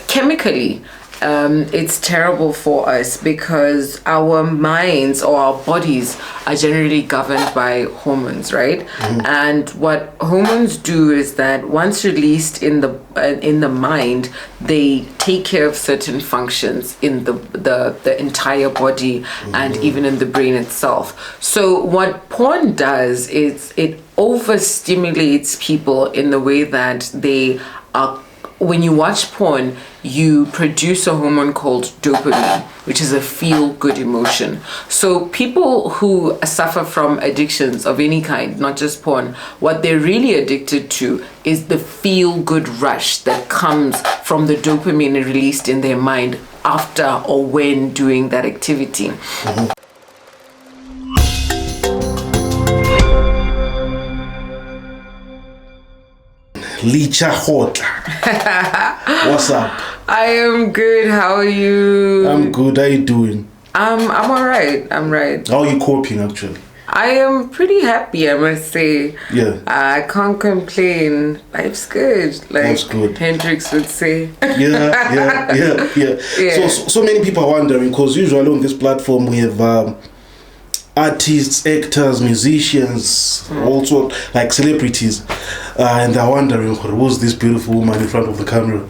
chemically, it's terrible for us because our minds or our bodies are generally governed by hormones, right? And what hormones do is that once released in the mind, they take care of certain functions in the entire body and even in the brain itself. So what porn does is it overstimulates people in the way that they are. When you watch porn, you produce a hormone called dopamine, which is a feel-good emotion. So people who suffer from addictions of any kind, not just porn, what they're really addicted to is the feel-good rush that comes from the dopamine released in their mind after or when doing that activity. Letsha Kgotla. What's up? I am good. How are you? I'm good. How you doing? I'm all right. I'm right. How are you coping actually? I am pretty happy, I must say. Yeah. I can't complain. Life's good. Like Life's good. Hendrix would say. Yeah. So many people are wondering, because usually on this platform we have artists, actors, musicians, also like celebrities, and they're wondering who's this beautiful woman in front of the camera.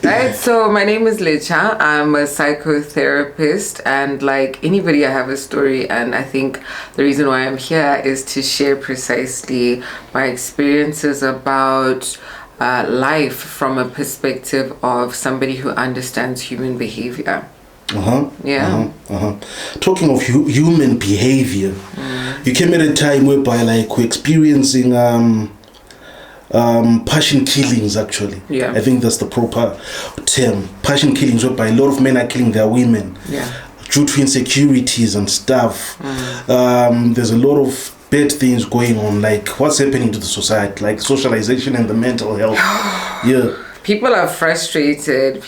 Right, so my name is Letsha. I'm a psychotherapist, and like anybody, I have a story, and I think the reason why I'm here is to share precisely my experiences about life from a perspective of somebody who understands human behavior. Talking of human behavior, you came at a time whereby like we're experiencing passion killings actually. Yeah. I think that's the proper term. Passion killings, whereby a lot of men are killing their women. Yeah. Due to insecurities and stuff. There's a lot of bad things going on, like what's happening to the society, like socialization and the mental health. Yeah. People are frustrated,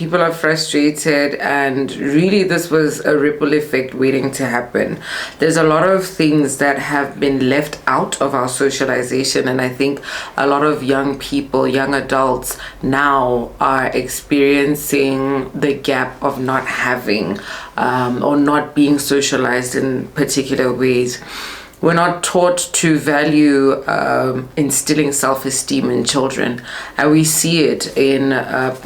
and really this was a ripple effect waiting to happen. There's a lot of things that have been left out of our socialization, and I think a lot of young people, young adults now are experiencing the gap of not having or not being socialized in particular ways. We're not taught to value instilling self-esteem in children, and we see it in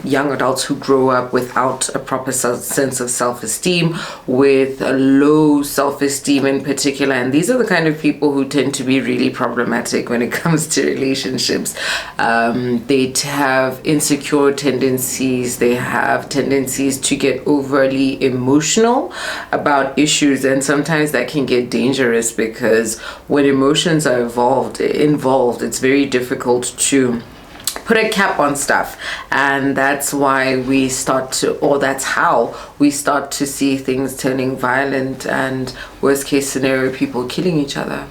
young adults who grow up without a proper sense of self-esteem, with a low self-esteem in particular, and these are the kind of people who tend to be really problematic when it comes to relationships. They have insecure tendencies, they have tendencies to get overly emotional about issues, and sometimes that can get dangerous because when emotions are involved, it's very difficult to put a cap on stuff, and that's why that's how we start to see things turning violent, and worst case scenario, people killing each other.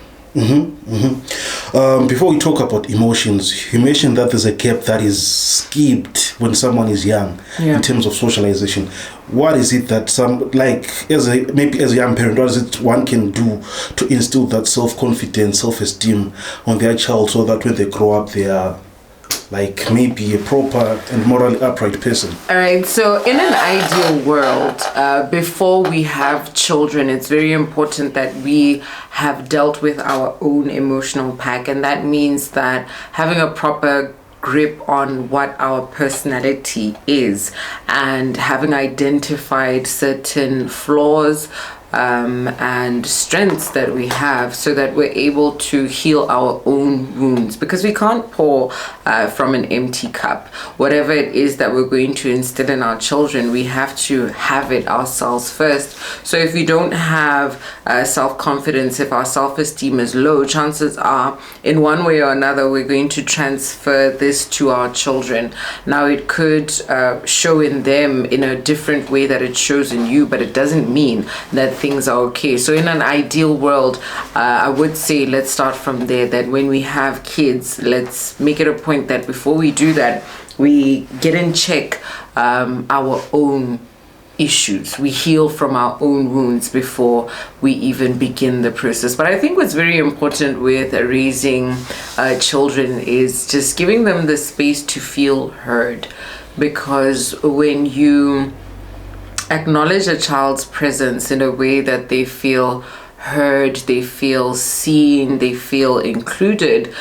Before we talk about emotions, you mentioned that there's a gap that is skipped when someone is young in terms of socialization. What is it that as a young parent, what is it one can do to instill that self-confidence, self-esteem on their child, so that when they grow up they are like maybe a proper and morally upright person? All right, so in an ideal world, before we have children, it's very important that we have dealt with our own emotional pack, and that means that having a proper grip on what our personality is and having identified certain flaws and strengths that we have, so that we're able to heal our own wounds, because we can't pour from an empty cup. Whatever it is that we're going to instill in our children, we have to have it ourselves first. So if we don't have self-confidence, if our self-esteem is low, chances are in one way or another we're going to transfer this to our children. Now it could show in them in a different way that it shows in you, but it doesn't mean that things are okay. So in an ideal world, I would say let's start from there, that when we have kids, let's make it a point that before we do that, we get in check our own issues. We heal from our own wounds before we even begin the process. But I think what's very important with raising children is just giving them the space to feel heard, because when you acknowledge a child's presence in a way that they feel heard, they feel seen, they feel included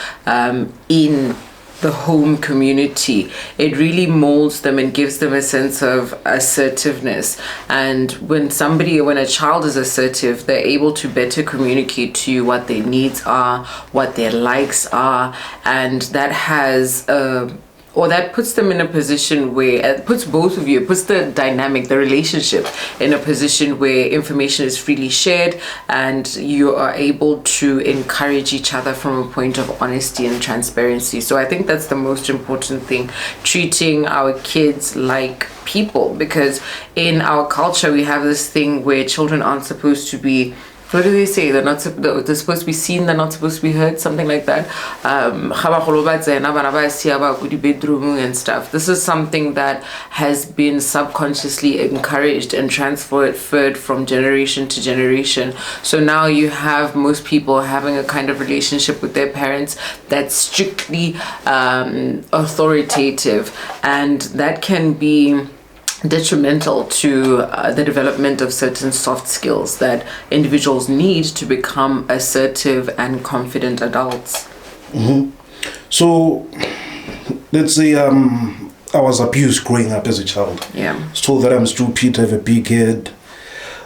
in the home community, it really molds them and gives them a sense of assertiveness. And when a child is assertive, they're able to better communicate to you what their needs are, what their likes are, and that that puts them in a position where it puts both of you, it puts the dynamic, the relationship in a position where information is freely shared and you are able to encourage each other from a point of honesty and transparency. So I think that's the most important thing, treating our kids like people, because in our culture we have this thing where children aren't supposed to be, what do they say? They're supposed to be seen, they're not supposed to be heard, something like that. And stuff. This is something that has been subconsciously encouraged and transferred from generation to generation. So now you have most people having a kind of relationship with their parents that's strictly authoritative, and that can be detrimental to the development of certain soft skills that individuals need to become assertive and confident adults. Mm-hmm. So let's say I was abused growing up as a child. Yeah. I was told that I'm stupid, I have a big head,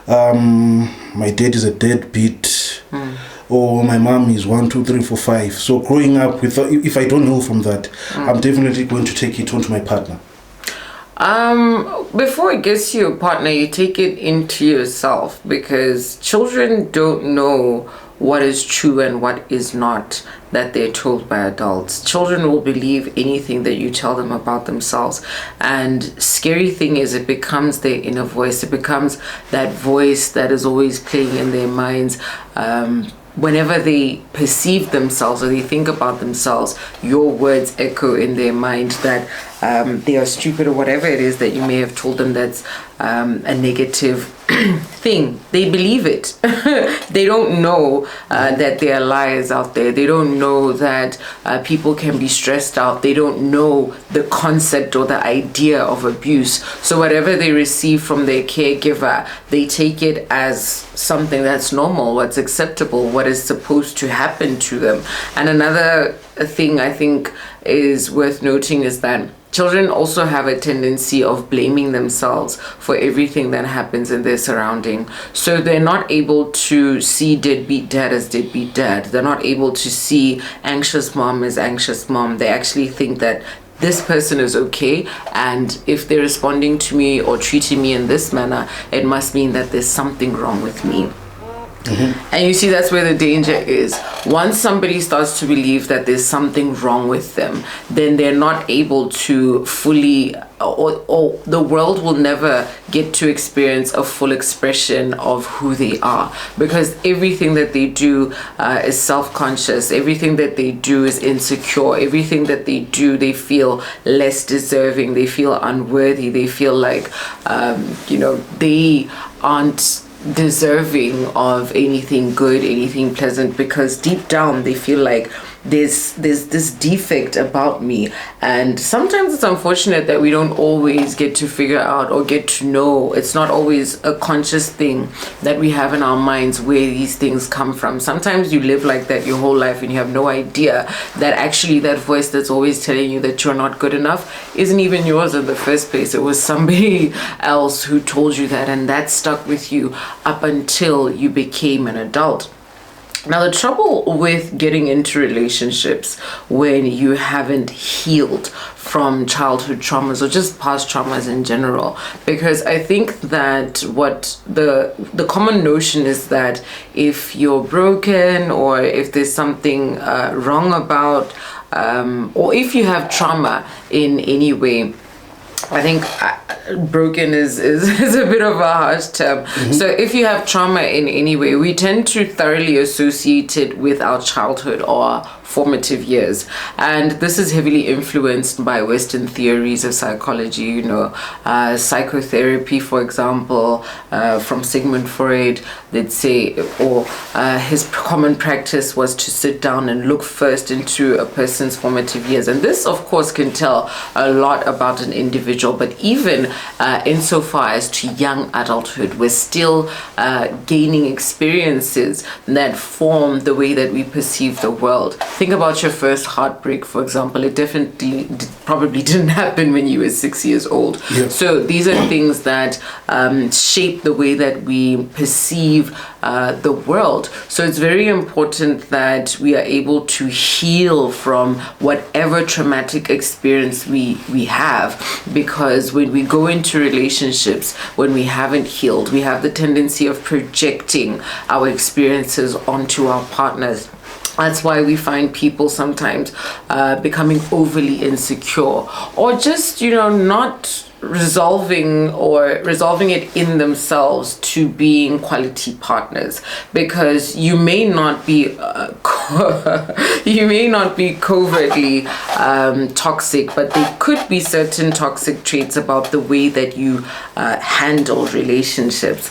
my dad is a deadbeat, or my mom is 1, 2, 3, 4, 5. So growing up with, if I don't know from that, I'm definitely going to take it onto my partner. Before it gets to your partner, you take it into yourself, because children don't know what is true and what is not that they're told by adults. Children will believe anything that you tell them about themselves, and scary thing is it becomes their inner voice. It becomes that voice that is always playing in their minds. Whenever they perceive themselves or they think about themselves, your words echo in their mind that they are stupid, or whatever it is that you may have told them that's a negative thing. They believe it. They don't know that there are liars out there. They don't know that people can be stressed out. They don't know the concept or the idea of abuse. So whatever they receive from their caregiver, they take it as something that's normal, what's acceptable, what is supposed to happen to them. And another thing I think is worth noting is that children also have a tendency of blaming themselves for everything that happens in their surrounding. So they're not able to see deadbeat dad as deadbeat dad. They're not able to see anxious mom as anxious mom. They actually think that this person is okay, and if they're responding to me or treating me in this manner, it must mean that there's something wrong with me. Mm-hmm. And you see, that's where the danger is. Once somebody starts to believe that there's something wrong with them, then they're not able to fully, or the world will never get to experience a full expression of who they are, because everything that they do is self-conscious. Everything that they do is insecure. Everything that they do, they feel less deserving. They feel unworthy. They feel like, they aren't deserving of anything good, anything pleasant, because deep down they feel like there's this defect about me. And sometimes it's unfortunate that we don't always get to figure out or get to know. It's not always a conscious thing that we have in our minds where these things come from. Sometimes you live like that your whole life and you have no idea that actually that voice that's always telling you that you're not good enough isn't even yours in the first place. It was somebody else who told you that, and that stuck with you up until you became an adult. Now, the trouble with getting into relationships when you haven't healed from childhood traumas or just past traumas in general, because I think that what the common notion is that if you're broken, or if there's something wrong about, or if you have trauma in any way, I think broken is a bit of a harsh term. Mm-hmm. So if you have trauma in any way, we tend to thoroughly associate it with our childhood or formative years. And this is heavily influenced by Western theories of psychology, psychotherapy, for example, from Sigmund Freud, they'd say, or his common practice was to sit down and look first into a person's formative years. And this, of course, can tell a lot about an individual, but even insofar as to young adulthood, we're still gaining experiences that form the way that we perceive the world. Think about your first heartbreak, for example. It definitely probably didn't happen when you were 6 years old. Yeah. So these are things that shape the way that we perceive the world. So it's very important that we are able to heal from whatever traumatic experience we have, because when we go into relationships, when we haven't healed, we have the tendency of projecting our experiences onto our partners. That's why we find people sometimes becoming overly insecure, or just, not resolving it in themselves to being quality partners, because you may not be covertly toxic, but there could be certain toxic traits about the way that you handle relationships.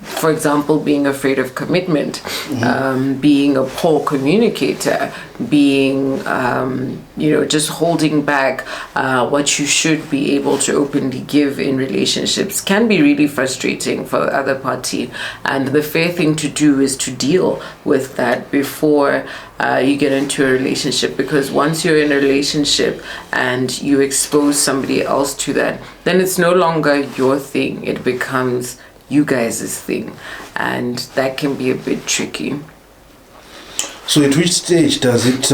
For example, being afraid of commitment, being a poor communicator, being, just holding back what you should be able to openly give in relationships can be really frustrating for the other party. And the fair thing to do is to deal with that before you get into a relationship, because once you're in a relationship and you expose somebody else to that, then it's no longer your thing. It becomes you guys' thing, and that can be a bit tricky. So at which stage does it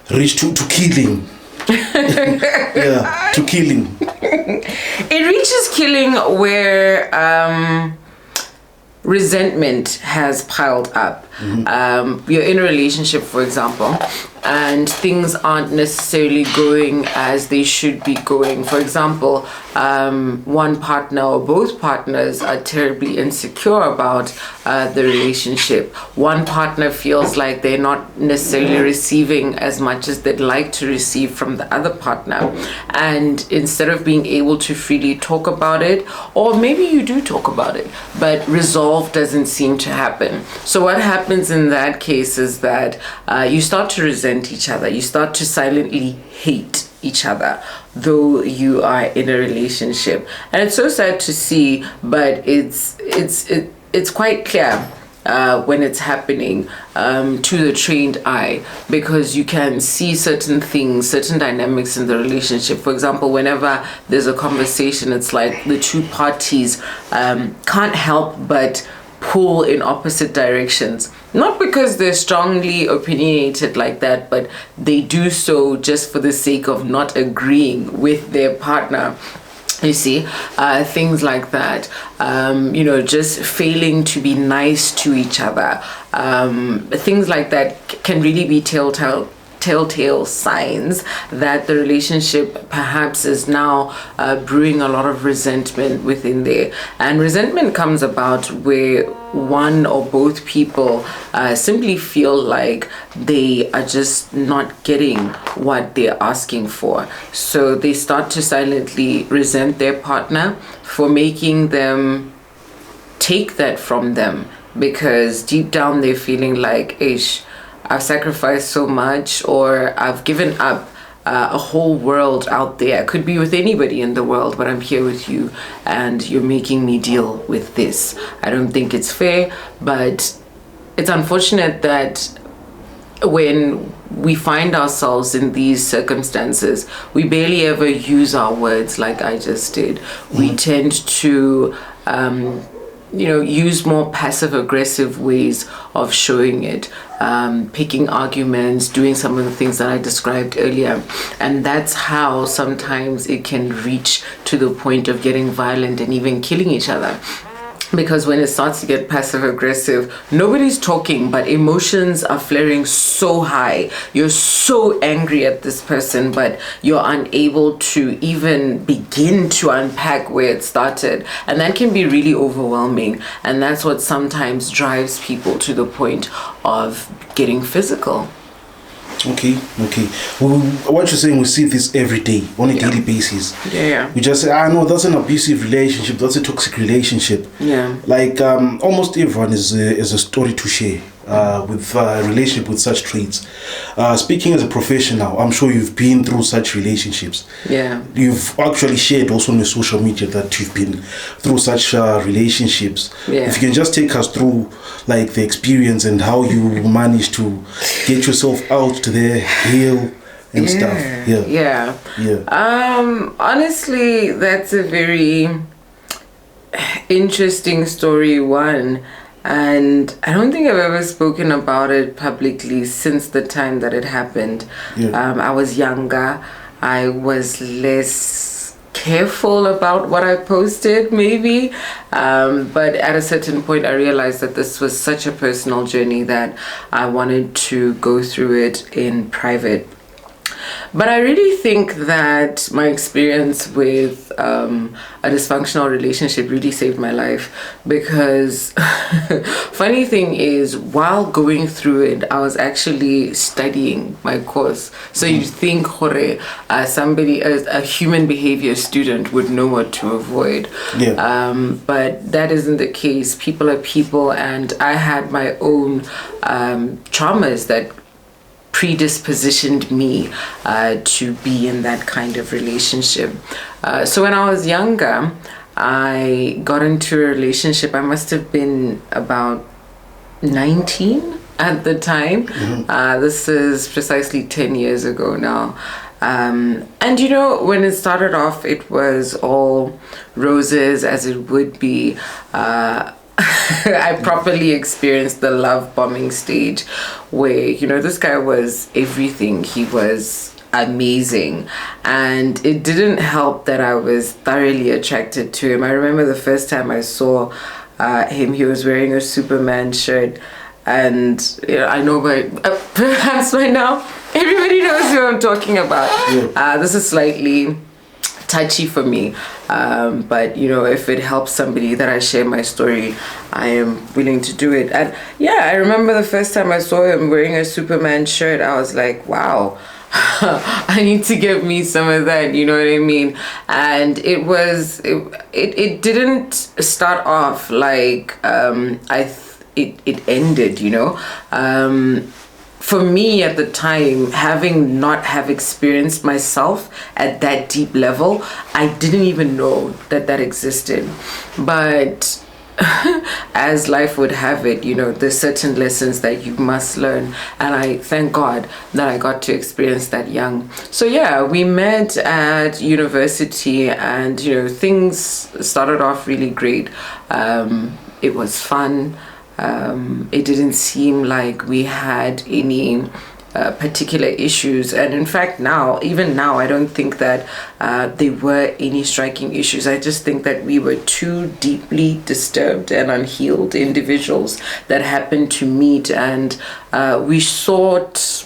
reach to killing? Yeah, to killing. It reaches killing where resentment has piled up. You're in a relationship, for example, and things aren't necessarily going as they should be going. For example, one partner or both partners are terribly insecure about the relationship. One partner feels like they're not necessarily receiving as much as they'd like to receive from the other partner. And instead of being able to freely talk about it, or maybe you do talk about it, but resolve doesn't seem to happen. So what happens in that case is that you start to resent each other. You start to silently hate each other, though you are in a relationship. And it's so sad to see, but it's quite clear when it's happening to the trained eye, because you can see certain things, certain dynamics in the relationship. For example, whenever there's a conversation, it's like the two parties can't help but pull in opposite directions. Not because they're strongly opinionated like that, but they do so just for the sake of not agreeing with their partner. You see, things like that, just failing to be nice to each other. Things like that can really be telltale signs that the relationship perhaps is now brewing a lot of resentment within there. And resentment comes about where one or both people simply feel like they are just not getting what they're asking for. So they start to silently resent their partner for making them take that from them, because deep down they're feeling like, ish, I've sacrificed so much, or I've given up a whole world out there. I could be with anybody in the world, but I'm here with you and you're making me deal with this. I don't think it's fair, but it's unfortunate that when we find ourselves in these circumstances, we barely ever use our words like I just did. We tend to use more passive aggressive ways of showing it, picking arguments, doing some of the things that I described earlier. And that's how sometimes it can reach to the point of getting violent and even killing each other. Because when it starts to get passive aggressive, nobody's talking, but emotions are flaring so high. You're so angry at this person, but you're unable to even begin to unpack where it started. And that can be really overwhelming. And that's what sometimes drives people to the point of getting physical. Okay. What you're saying, we see this every day on a daily basis. Yeah. We just say, no, that's an abusive relationship, that's a toxic relationship. Yeah. Like almost everyone is a story to share with a relationship with such traits. Speaking as a professional, I'm sure you've been through such relationships. Yeah. You've actually shared also on your social media that you've been through such relationships. Yeah. If you can just take us through like the experience and how you managed to get yourself out to the heal and stuff. Yeah. Honestly, that's a very interesting story, one. And I don't think I've ever spoken about it publicly since the time that it happened. I was younger. I was less careful about what I posted, maybe. But at a certain point, I realized that this was such a personal journey that I wanted to go through it in private. But I really think that my experience with a dysfunctional relationship really saved my life, because funny thing is, while going through it, I was actually studying my course. So you think somebody, a human behavior student, would know what to avoid. But that isn't the case. People are people, and I had my own traumas that predispositioned me to be in that kind of relationship. So when I was younger, I got into a relationship. I must have been about 19 at the time. This is precisely 10 years ago now. And you know, when it started off, it was all roses, as it would be. I properly experienced the love bombing stage, where, you know, this guy was everything. He was amazing, and it didn't help that I was thoroughly attracted to him. I remember the first time I saw him, he was wearing a Superman shirt, and you know, I know perhaps by now everybody knows who I'm talking about. This is slightly touchy for me, but you know, if it helps somebody that I share my story, I am willing to do it. And yeah, I remember the first time I saw him wearing a Superman shirt, I was like, wow, I need to give me some of that, you know what I mean? And it didn't start off like it ended, you know. For me at the time, having not have experienced myself at that deep level, I didn't even know that existed. But as life would have it, you know, there's certain lessons that you must learn, and I thank God that I got to experience that young. So yeah, we met at university, and you know, things started off really great. It was fun. It didn't seem like we had any particular issues, and in fact even now I don't think that there were any striking issues. I just think that we were two deeply disturbed and unhealed individuals that happened to meet, and we sought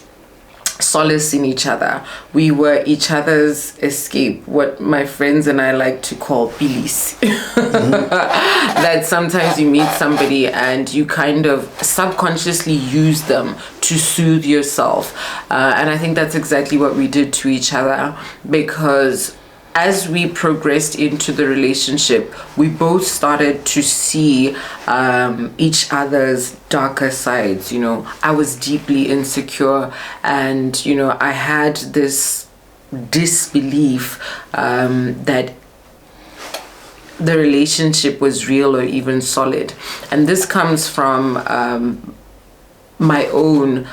solace in each other. We were each other's escape, what my friends and I like to call bilis. That sometimes you meet somebody and you kind of subconsciously use them to soothe yourself, and I think that's exactly what we did to each other, because as we progressed into the relationship, we both started to see each other's darker sides. You know, I was deeply insecure, and you know, I had this disbelief that the relationship was real or even solid, and this comes from my own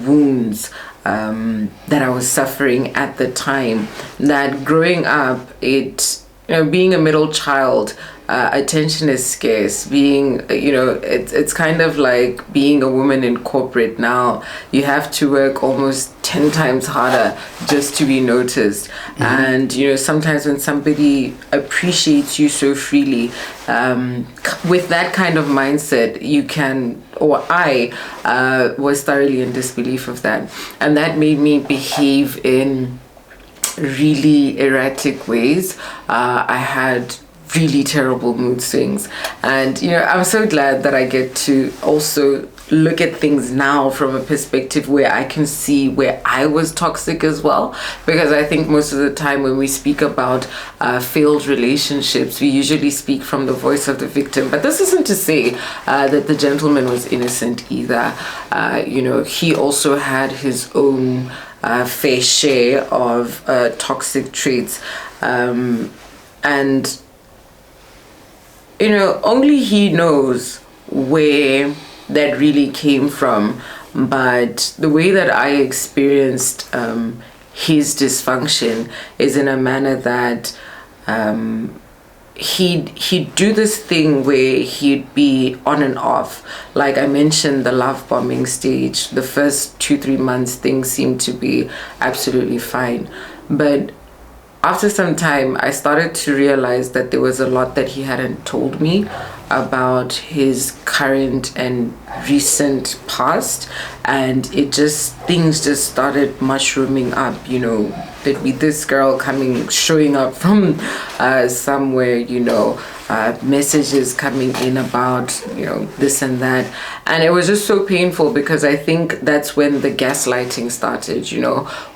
wounds that I was suffering at the time. That growing up, being a middle child, attention is scarce. Being, you know, it's kind of like being a woman in corporate now. You have to work almost 10 times harder just to be noticed. And you know, sometimes when somebody appreciates you so freely, with that kind of mindset, I was thoroughly in disbelief of that, and that made me behave in really erratic ways. I had really terrible mood swings, and you know, I'm so glad that I get to also look at things now from a perspective where I can see where I was toxic as well, because I think most of the time when we speak about failed relationships, we usually speak from the voice of the victim. But this isn't to say that the gentleman was innocent either. He also had his own fair share of toxic traits, and only he knows where that really came from. But the way that I experienced his dysfunction is in a manner that he'd do this thing where he'd be on and off. Like I mentioned, the love bombing stage, the first 2-3 months things seemed to be absolutely fine, but after some time, I started to realize that there was a lot that he hadn't told me about his current and recent past, and things just started mushrooming up. There'd be this girl showing up from somewhere, messages coming in about, this and that. And it was just so painful, because I think that's when the gaslighting started,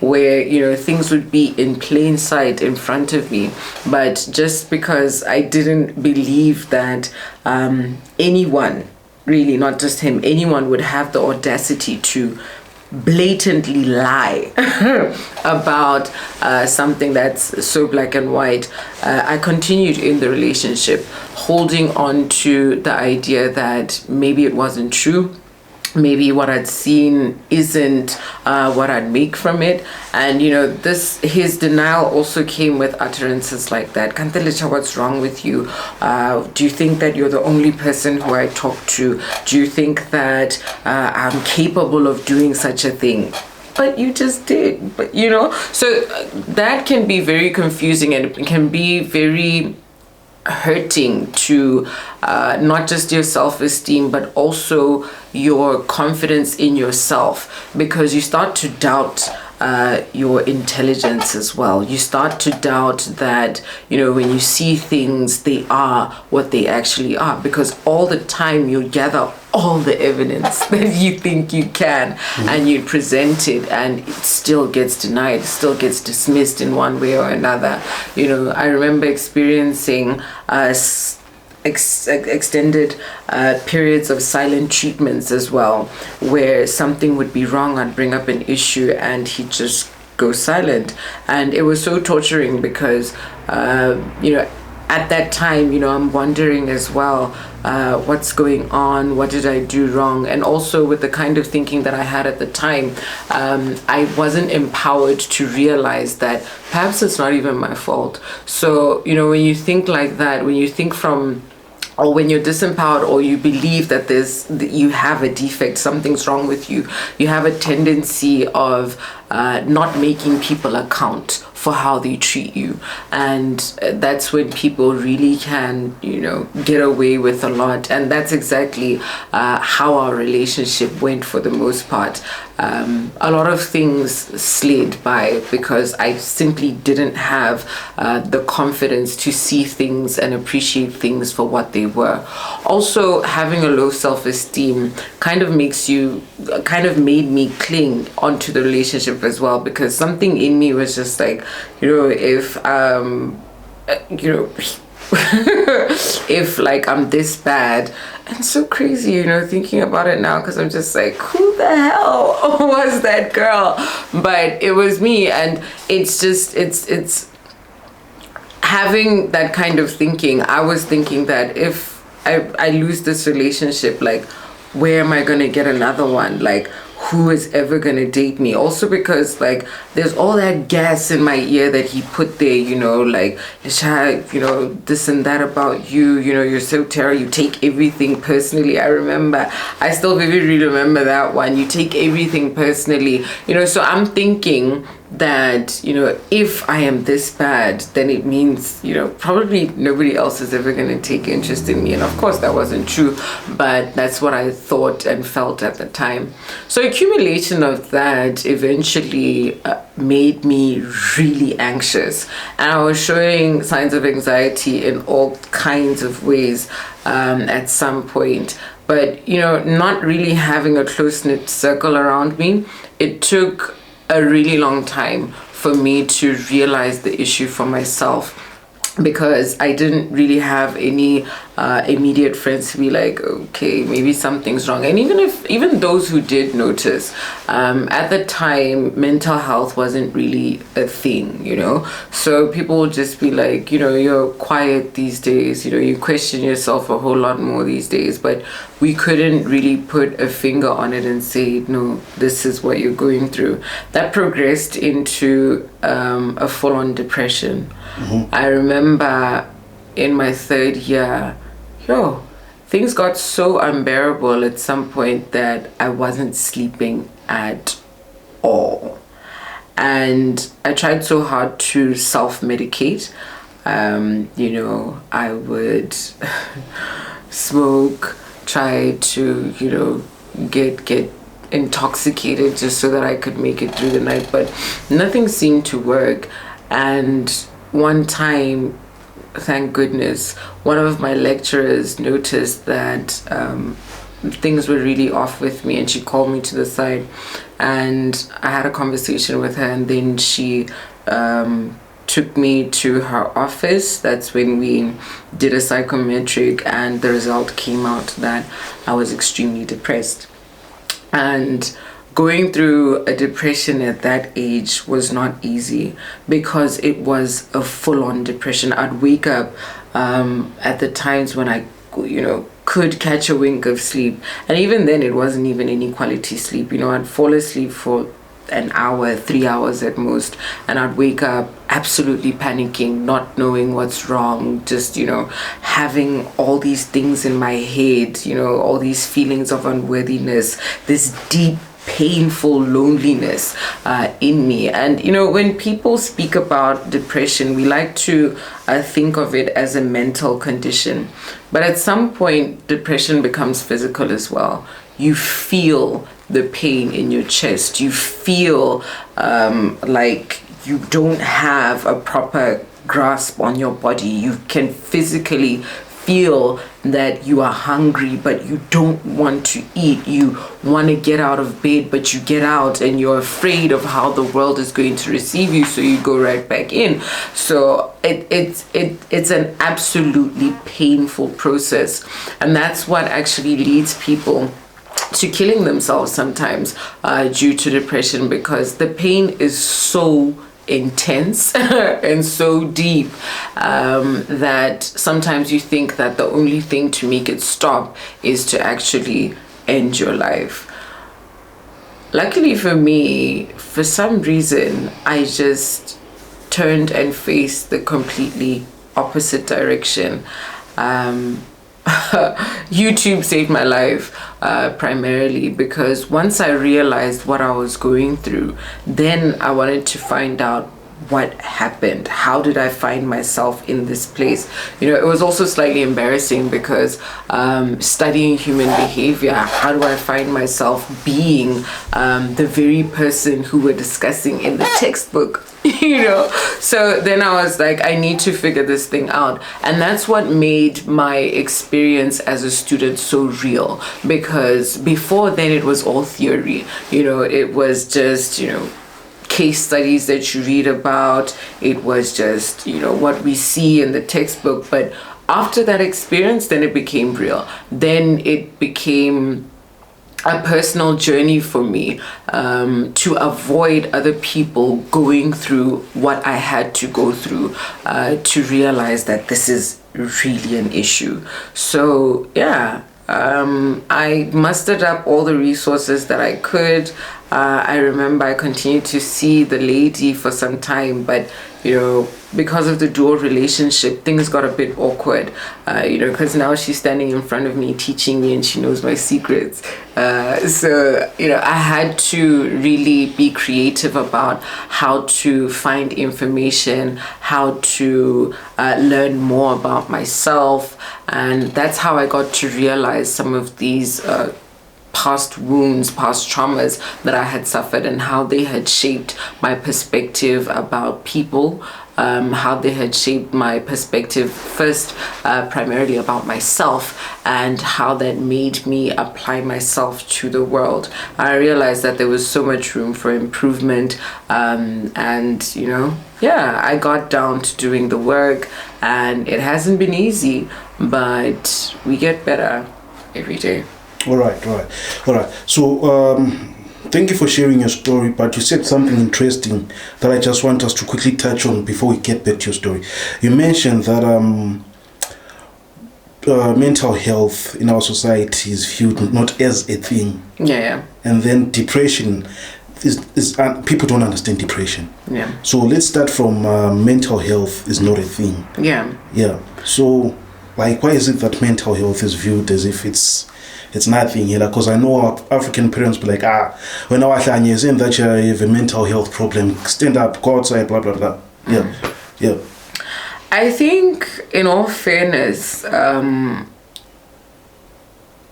where, things would be in plain sight in front of me. But just because I didn't believe that anyone, really, not just him, anyone would have the audacity to blatantly lie about something that's so black and white, I continued in the relationship, holding on to the idea that maybe it wasn't true. Maybe what I'd seen isn't what I'd make from it. And his denial also came with utterances like that. Kante Letsha, what's wrong with you? Do you think that you're the only person who I talk to? Do you think that I'm capable of doing such a thing? But you just did. But so that can be very confusing, and it can be very hurting to not just your self-esteem, but also your confidence in yourself, because you start to doubt your intelligence as well. You start to doubt that, when you see things, they are what they actually are, because all the time you gather all the evidence that you think you can, and you present it, and it still gets denied, still gets dismissed in one way or another. I remember experiencing extended periods of silent treatments as well, where something would be wrong, I'd bring up an issue and he'd just go silent. And it was so torturing, because at that time, I'm wondering as well, what's going on, what did I do wrong? And also with the kind of thinking that I had at the time, I wasn't empowered to realize that perhaps it's not even my fault. So when you think like that, when you think from, or when you're disempowered, or you believe that you have a defect, something's wrong with you, you have a tendency of not making people account for how they treat you. And that's when people really can, get away with a lot. And that's exactly how our relationship went for the most part. A lot of things slid by because I simply didn't have the confidence to see things and appreciate things for what they were. Also, having a low self-esteem kind of made me cling onto the relationship as well, because something in me was just like, if if like I'm this bad. And so crazy, thinking about it now, because I'm just like, who the hell was that girl? But it was me. And it's just, it's having that kind of thinking. I was thinking that if I lose this relationship, like, where am I going to get another one? Like, who is ever going to date me? Also because, like, there's all that gas in my ear that he put there, like, Letsha, this and that about you, you're so terrible, you take everything personally. I still vividly remember that one. You take everything personally, so I'm thinking that, if I am this bad, then it means, probably nobody else is ever going to take interest in me. And of course that wasn't true, but that's what I thought and felt at the time. So accumulation of that eventually made me really anxious, and I was showing signs of anxiety in all kinds of ways at some point. But, not really having a close-knit circle around me, it took a really long time for me to realize the issue for myself, because I didn't really have any immediate friends to be like, okay, maybe something's wrong. And even those who did notice, at the time, mental health wasn't really a thing, so people would just be like, you're quiet these days, you question yourself a whole lot more these days. But we couldn't really put a finger on it and say, no, this is what you're going through. That progressed into a full-on depression. I remember in my third year, things got so unbearable at some point that I wasn't sleeping at all. And I tried so hard to self-medicate. I would smoke, try to, get intoxicated just so that I could make it through the night, but nothing seemed to work. And one time, thank goodness, one of my lecturers noticed that things were really off with me, and she called me to the side, and I had a conversation with her, and then she took me to her office. That's when we did a psychometric, and the result came out that I was extremely depressed. And going through a depression at that age was not easy, because it was a full-on depression. I'd wake up at the times when I, could catch a wink of sleep. And even then, it wasn't even any quality sleep. I'd fall asleep for an hour, 3 hours at most, and I'd wake up absolutely panicking, not knowing what's wrong, just having all these things in my head, all these feelings of unworthiness, this deep painful loneliness in me. And when people speak about depression, we like to think of it as a mental condition, but at some point depression becomes physical as well. You feel the pain in your chest. You feel like you don't have a proper grasp on your body. You can physically feel that you are hungry, but you don't want to eat. You want to get out of bed, but you get out and you're afraid of how the world is going to receive you, so you go right back in. So it's an absolutely painful process, and that's what actually leads people to killing themselves sometimes due to depression, because the pain is so intense and so deep that sometimes you think that the only thing to make it stop is to actually end your life. Luckily for me, for some reason, I just turned and faced the completely opposite direction. YouTube saved my life primarily because once I realized what I was going through, then I wanted to find out what happened. How did I find myself in this place? It was also slightly embarrassing because studying human behavior, how do I find myself being the very person who we're discussing in the textbook? So then I was like, I need to figure this thing out. And that's what made my experience as a student so real, because before then it was all theory. It was just case studies that you read about. It was just what we see in the textbook. But after that experience, then it became real. Then it became a personal journey for me to avoid other people going through what I had to go through, to realize that this is really an issue. So yeah, I mustered up all the resources that I could. I remember I continued to see the lady for some time, but because of the dual relationship, things got a bit awkward, because now she's standing in front of me teaching me and she knows my secrets. So I had to really be creative about how to find information, how to learn more about myself. And that's how I got to realize some of these past wounds, past traumas that I had suffered, and how they had shaped my perspective about people, how they had shaped my perspective, first primarily about myself, and how that made me apply myself to the world. I realized that there was so much room for improvement, and I got down to doing the work, and it hasn't been easy, but we get better every day. All right. So, thank you for sharing your story, but you said something interesting that I just want us to quickly touch on before we get back to your story. You mentioned that mental health in our society is viewed not as a thing. Yeah. And then depression is people don't understand depression. Yeah. So let's start from mental health is not a thing. Yeah. So, like, why is it that mental health is viewed as if it's nothing, because I know our African parents be like, when I was saying that you have a mental health problem, stand up, go outside, blah blah blah. Yeah. I think, in all fairness,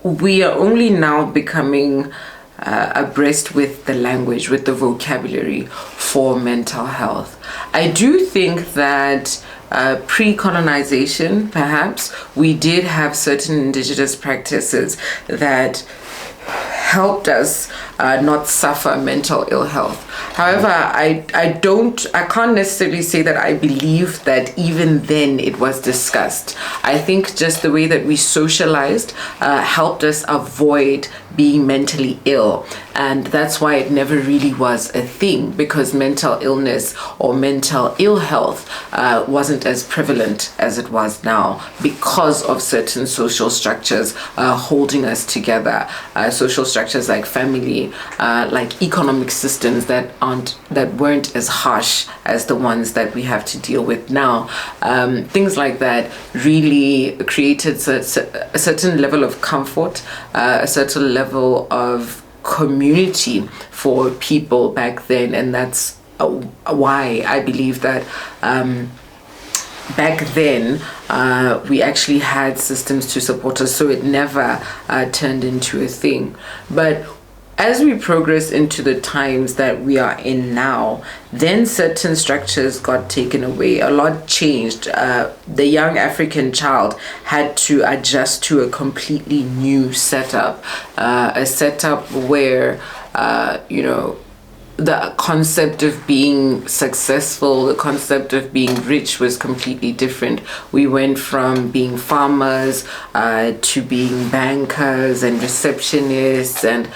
we are only now becoming abreast with the language, with the vocabulary for mental health. I do think that pre-colonization, perhaps, we did have certain indigenous practices that helped us not suffer mental ill health. However, I can't necessarily say that I believe that even then it was discussed. I think just the way that we socialized helped us avoid being mentally ill, and that's why it never really was a thing, because mental illness or mental ill health wasn't as prevalent as it was now because of certain social structures holding us together, social structures like family, like economic systems that weren't as harsh as the ones that we have to deal with now. Things like that really created a certain level of comfort, a certain level of community for people back then, and that's why I believe that back then we actually had systems to support us, so it never turned into a thing. But as we progress into the times that we are in now, then certain structures got taken away. A lot changed. The young African child had to adjust to a completely new setup, a setup where, the concept of being successful, the concept of being rich was completely different. We went from being farmers to being bankers and receptionists, and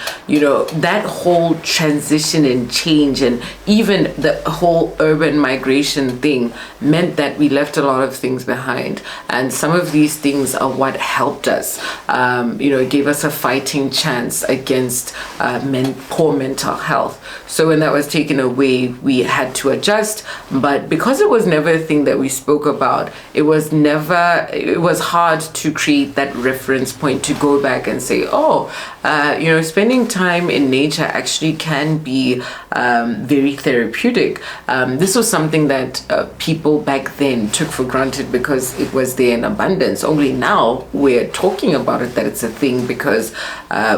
that whole transition and change, and even the whole urban migration thing meant that we left a lot of things behind, and some of these things are what helped us. It gave us a fighting chance against poor mental health. So when that was taken away, we had to adjust. But because it was never a thing that we spoke about, it was hard to create that reference point to go back and say, spending time in nature actually can be very therapeutic. This was something that people back then took for granted because it was there in abundance. Only now we're talking about it, that it's a thing, because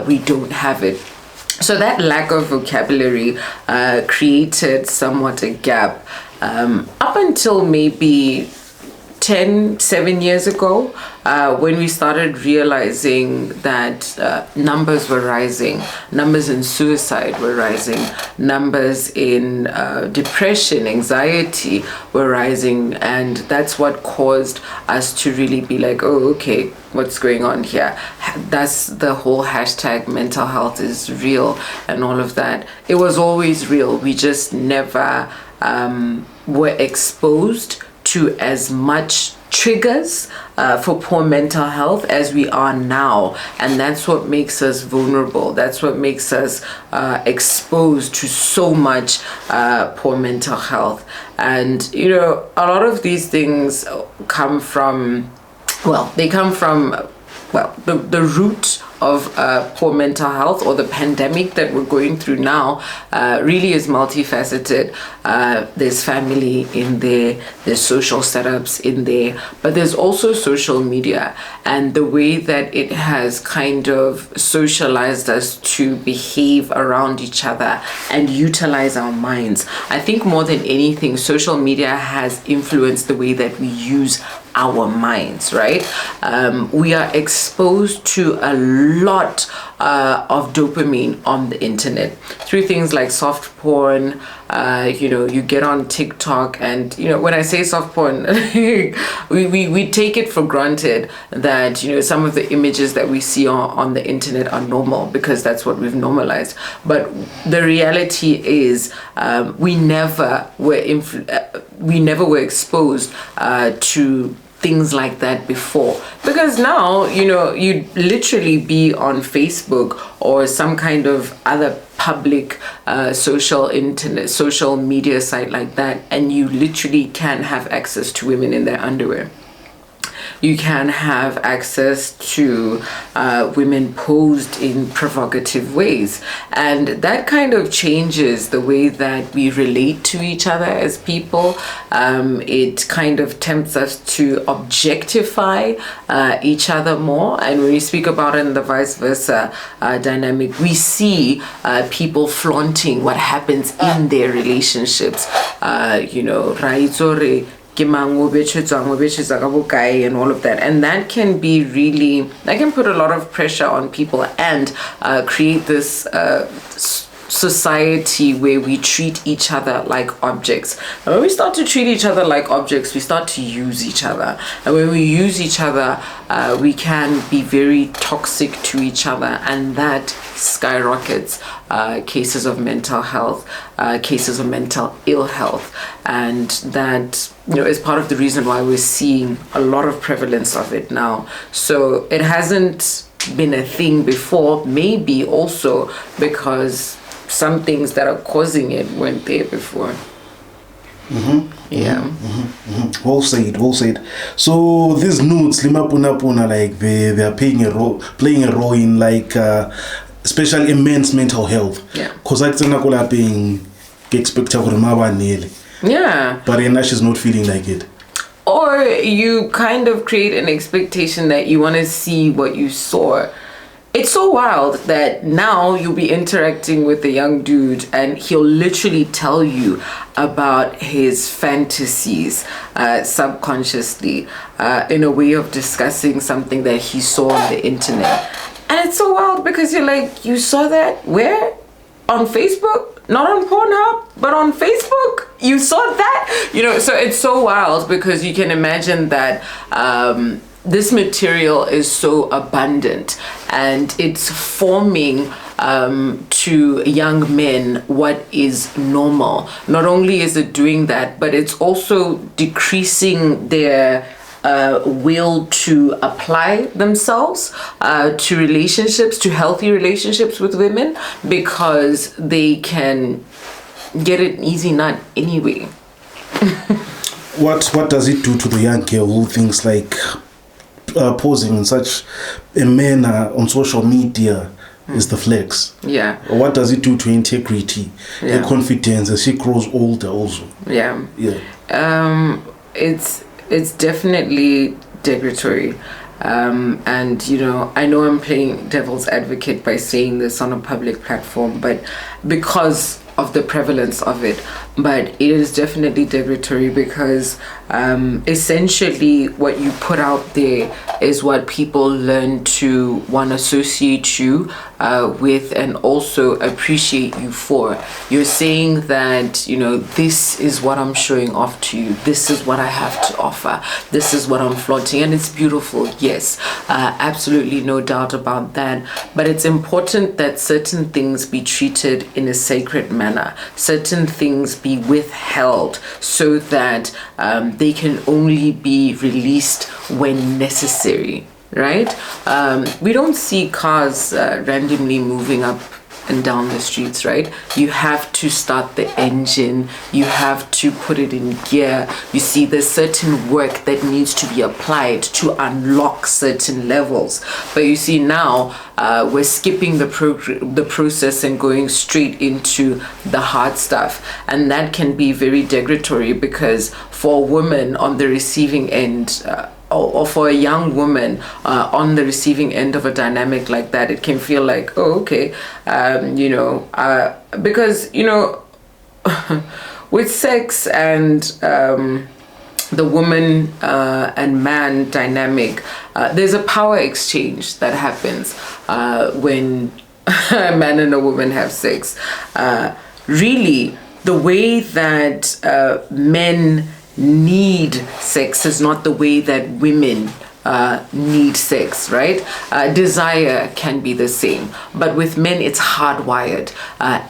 we don't have it. So that lack of vocabulary created somewhat a gap up until maybe 7 years ago, when we started realizing that numbers were rising, numbers in suicide were rising, numbers in depression, anxiety were rising, and that's what caused us to really be like, oh, okay, what's going on here? That's the whole hashtag mental health is real and all of that. It was always real. We just never were exposed to as much triggers for poor mental health as we are now, and that's what makes us vulnerable. That's what makes us exposed to so much poor mental health. And a lot of these things come from the root of poor mental health, or the pandemic that we're going through now, really is multifaceted. There's family in there, there's social setups in there, but there's also social media and the way that it has kind of socialized us to behave around each other and utilize our minds. I think more than anything, social media has influenced the way that we use our minds, right? We are exposed to a lot of dopamine on the internet through things like soft porn. You get on TikTok, and when I say soft porn, we take it for granted that some of the images that we see on the internet are normal because that's what we've normalized. But the reality is, we never were exposed to things like that before, because now you'd literally be on Facebook or some kind of other public social media site like that, and you literally can have access to women in their underwear. You can have access to women posed in provocative ways. And that kind of changes the way that we relate to each other as people. It kind of tempts us to objectify each other more. And when we speak about it in the vice versa dynamic, we see people flaunting what happens in their relationships. And all of that, and that can put a lot of pressure on people and create this society where we treat each other like objects. And when we start to treat each other like objects, we start to use each other, and when we use each other, we can be very toxic to each other, and that skyrockets cases of mental health, cases of mental ill health, and that is part of the reason why we're seeing a lot of prevalence of it now. So it hasn't been a thing before, maybe also because some things that are causing it weren't there before. Yeah. Well said. So these nudes, limapuna, like they are playing a role in like especially in men's mental health. Yeah. Cause I think being expected. Yeah. But she's not feeling like it. Or you kind of create an expectation that you want to see what you saw. It's so wild that now you'll be interacting with a young dude and he'll literally tell you about his fantasies subconsciously in a way of discussing something that he saw on the internet. And it's so wild because you're like, you saw that? Where? On Facebook? Not on Pornhub, but on Facebook? You saw that? So it's so wild because you can imagine that this material is so abundant and it's forming to young men what is normal. Not only is it doing that, but it's also decreasing their will to apply themselves to relationships, to healthy relationships with women, because they can get an easy nut anyway. What does it do to the young girl who thinks like posing in such a manner on social media is the flex? Yeah. What does it do to integrity, her confidence as she grows older also? Yeah. Yeah. It's definitely degradatory. And I know I'm playing devil's advocate by saying this on a public platform, but because of the prevalence of it, but it is definitely degradatory because essentially what you put out there is what people learn to want to associate you with and also appreciate you for. You're saying that this is what I'm showing off to you, this is what I have to offer, this is what I'm flaunting, and it's beautiful. Yes, absolutely, no doubt about that, but it's important that certain things be treated in a sacred manner, certain things be withheld so that they can only be released when necessary, right? We don't see cars randomly moving up and down the streets, right? You have to start the engine, you have to put it in gear. You see, there's certain work that needs to be applied to unlock certain levels. But you see now, we're skipping the process and going straight into the hard stuff. And that can be very degradatory, because for a woman on the receiving end, or for a young woman on the receiving end of a dynamic like that, it can feel like, oh, okay, because, with sex and the woman and man dynamic, there's a power exchange that happens when a man and a woman have sex. Really, the way that men need sex is not the way that women need sex, right? Desire can be the same, but with men it's hardwired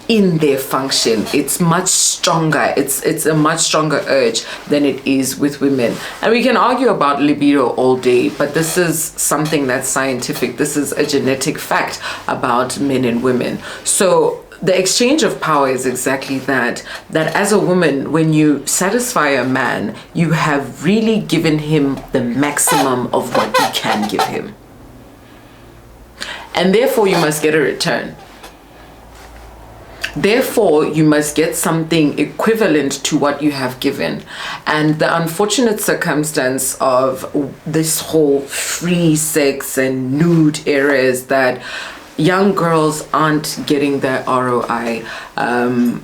in their function. It's much stronger. It's a much stronger urge than it is with women. And we can argue about libido all day, but this is something that's scientific. This is a genetic fact about men and women. So the exchange of power is exactly that as a woman, when you satisfy a man, you have really given him the maximum of what you can give him. And therefore, you must get a return. Therefore, you must get something equivalent to what you have given. And the unfortunate circumstance of this whole free sex and nude era is that young girls aren't getting their ROI, and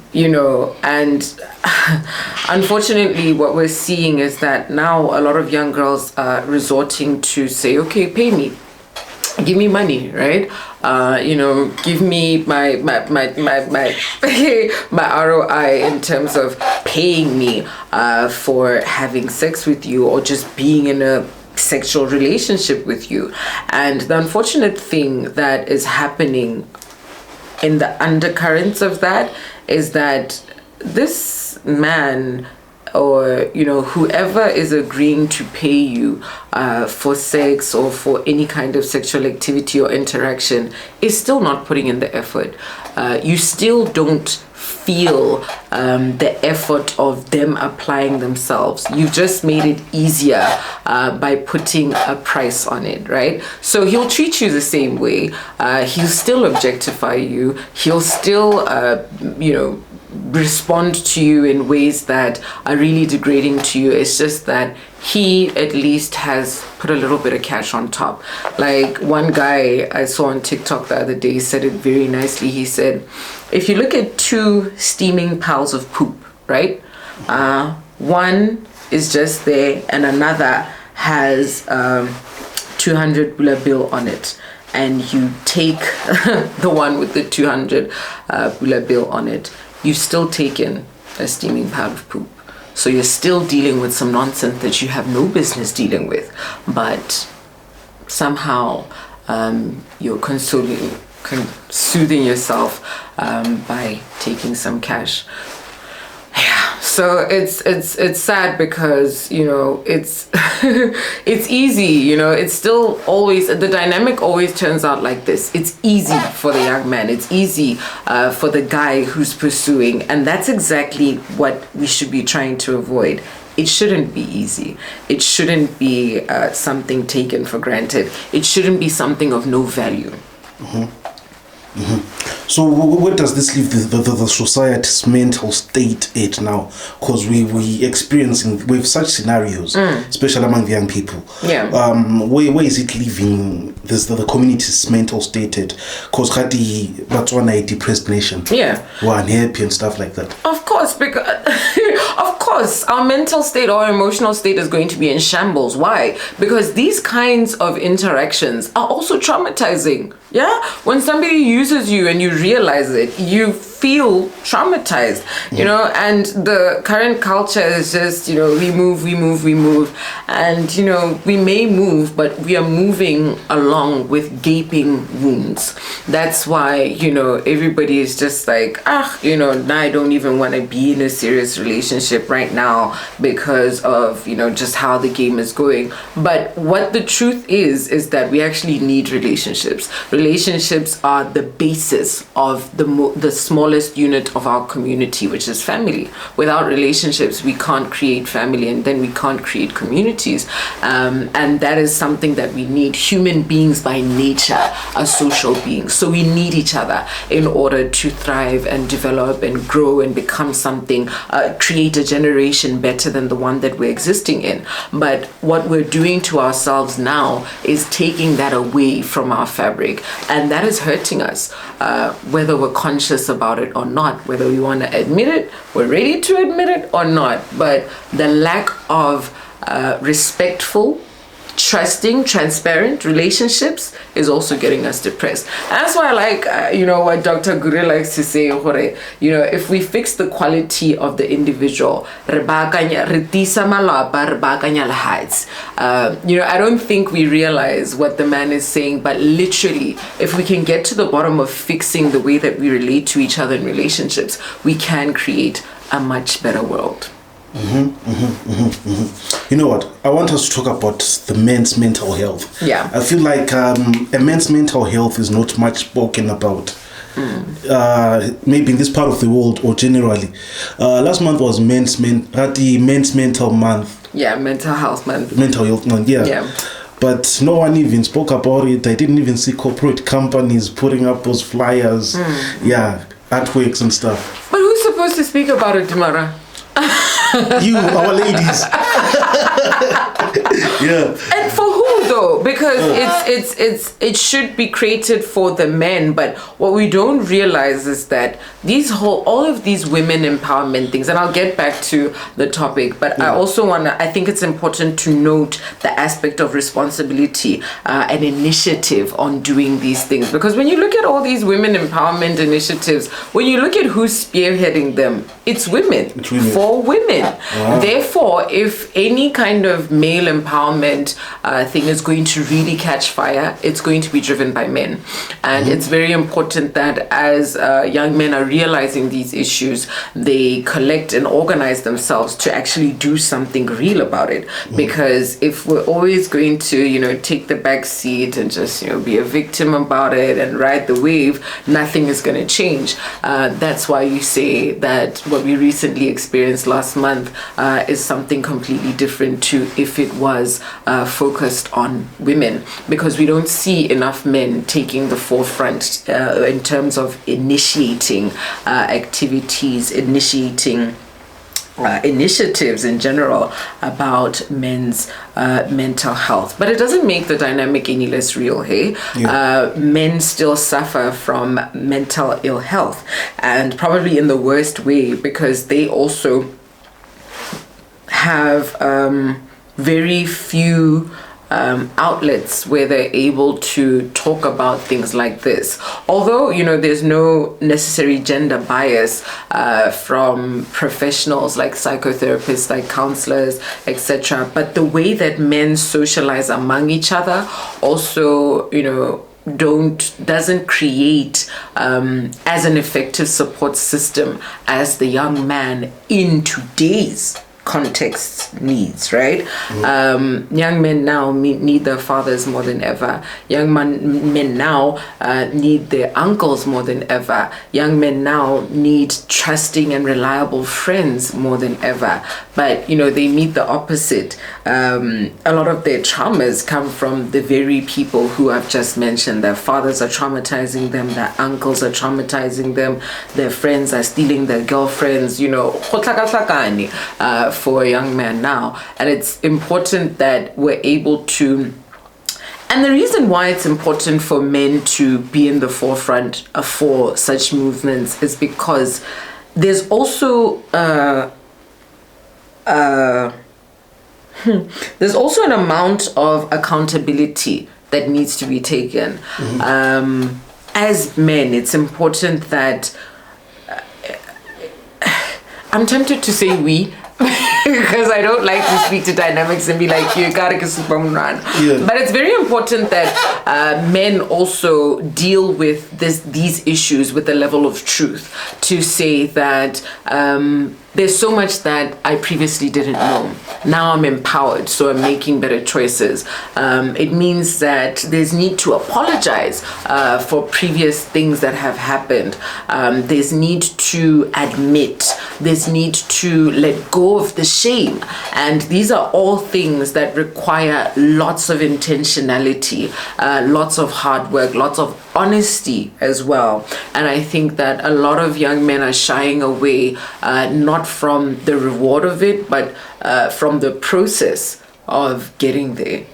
unfortunately what we're seeing is that now a lot of young girls are resorting to say, okay, pay me, give me money, right? Give me my my ROI in terms of paying me for having sex with you, or just being in a sexual relationship with you. And the unfortunate thing that is happening in the undercurrents of that is that this man, or whoever is agreeing to pay you for sex or for any kind of sexual activity or interaction, is still not putting in the effort. You still don't feel the effort of them applying themselves. You've just made it easier by putting a price on it, right? So he'll treat you the same way. He'll still objectify you. He'll still respond to you in ways that are really degrading to you. It's just that he at least has put a little bit of cash on top. Like one guy I saw on TikTok the other day said it very nicely. He said, if you look at two steaming piles of poop, right? One is just there and another has 200 bula bill on it. And you take the one with the 200 bula bill on it, you've still taken a steaming pile of poop. So you're still dealing with some nonsense that you have no business dealing with, but somehow you're soothing yourself by taking some cash. Yeah, so it's sad because it's it's easy. It's still always, the dynamic always turns out like this. It's easy for the young man. It's easy for the guy who's pursuing, and that's exactly what we should be trying to avoid. It shouldn't be easy. It shouldn't be something taken for granted. It shouldn't be something of no value. Mm-hmm. Mm-hmm. So where does this leave the society's mental state at now? Because we experiencing with such scenarios, especially among the young people. Yeah. Where is it leaving the community's mental state at? Because that's one a depressed nation. Yeah. We're unhappy and stuff like that. Of course, because of course our mental state or emotional state is going to be in shambles. Why? Because these kinds of interactions are also traumatizing. Yeah, when somebody uses you and you realize it, you feel traumatized, you know, and the current culture is just, you know, we move, and, you know, we may move, but we are moving along with gaping wounds. That's why, you know, everybody is just like, you know, I don't even want to be in a serious relationship right now because of, you know, just how the game is going. But what the truth is that we actually need relationships. Relationships are the basis of the smallest unit of our community, which is family. Without relationships, we can't create family, and then we can't create communities. And that is something that we need. Human beings by nature are social beings. So we need each other in order to thrive and develop and grow and become something, create a generation better than the one that we're existing in. But what we're doing to ourselves now is taking that away from our fabric, and that is hurting us, whether we're conscious about it or not, whether we want to admit it, we're ready to admit it or not. But the lack of respectful, trusting, transparent relationships is also getting us depressed. And that's why I like, you know, what Dr. Gure likes to say, you know, if we fix the quality of the individual, you know, I don't think we realize what the man is saying, but literally, if we can get to the bottom of fixing the way that we relate to each other in relationships, we can create a much better world. You know what? I want us to talk about the men's mental health. Yeah. I feel like a man's mental health is not much spoken about. Maybe in this part of the world or generally. Last month was Men's Mental Month. Yeah, Mental Health Month. Mental Health Month, yeah. Yeah. But no one even spoke about it. I didn't even see corporate companies putting up those flyers, artworks and stuff. But who's supposed to speak about it tomorrow? You, our ladies. Yeah. And for who though? Because it should be created for the men, but what we don't realize is that all of these women empowerment things, and I'll get back to the topic, but I think it's important to note the aspect of responsibility and initiative on doing these things. Because when you look at all these women empowerment initiatives, when you look at who's spearheading them, it's women. For women. Wow. Therefore, if any kind of male empowerment thing is going to really catch fire, it's going to be driven by men. And it's very important that as young men are realizing these issues, they collect and organize themselves to actually do something real about it. Because if we're always going to, you know, take the back seat and just, you know, be a victim about it and ride the wave, nothing is going to change. That's why you say that what we recently experienced last month is something completely different to if it was focused on women, because we don't see enough men taking the forefront in terms of initiating activities, initiating initiatives in general about men's mental health. But it doesn't make the dynamic any less real, hey? Yeah. Men still suffer from mental ill health, and probably in the worst way, because they also have very few outlets where they're able to talk about things like this. Although, you know, there's no necessary gender bias from professionals like psychotherapists, like counselors, etc. But the way that men socialize among each other also, you know, doesn't create as an effective support system as the young man in today's context needs, right? Young men now need their fathers more than ever. Young men now need their uncles more than ever. Young men now need trusting and reliable friends more than ever. But, you know, they meet the opposite. A lot of their traumas come from the very people who I've just mentioned. Their fathers are traumatizing them, their uncles are traumatizing them, their friends are stealing their girlfriends, you know, for a young man now. And it's important that we're able to, and the reason why it's important for men to be in the forefront for such movements is because there's also there's also an amount of accountability that needs to be taken. As men, it's important that I'm tempted to say we because I don't like to speak to dynamics and be like, you gotta get super run. But it's very important that men also deal with these issues with a level of truth, to say that there's so much that I previously didn't know. Now I'm empowered, so I'm making better choices. It means that there's need to apologize for previous things that have happened. There's need to admit. There's need to let go of the shame. And these are all things that require lots of intentionality, lots of hard work, lots of honesty as well. And I think that a lot of young men are shying away, not from the reward of it, but from the process of getting there.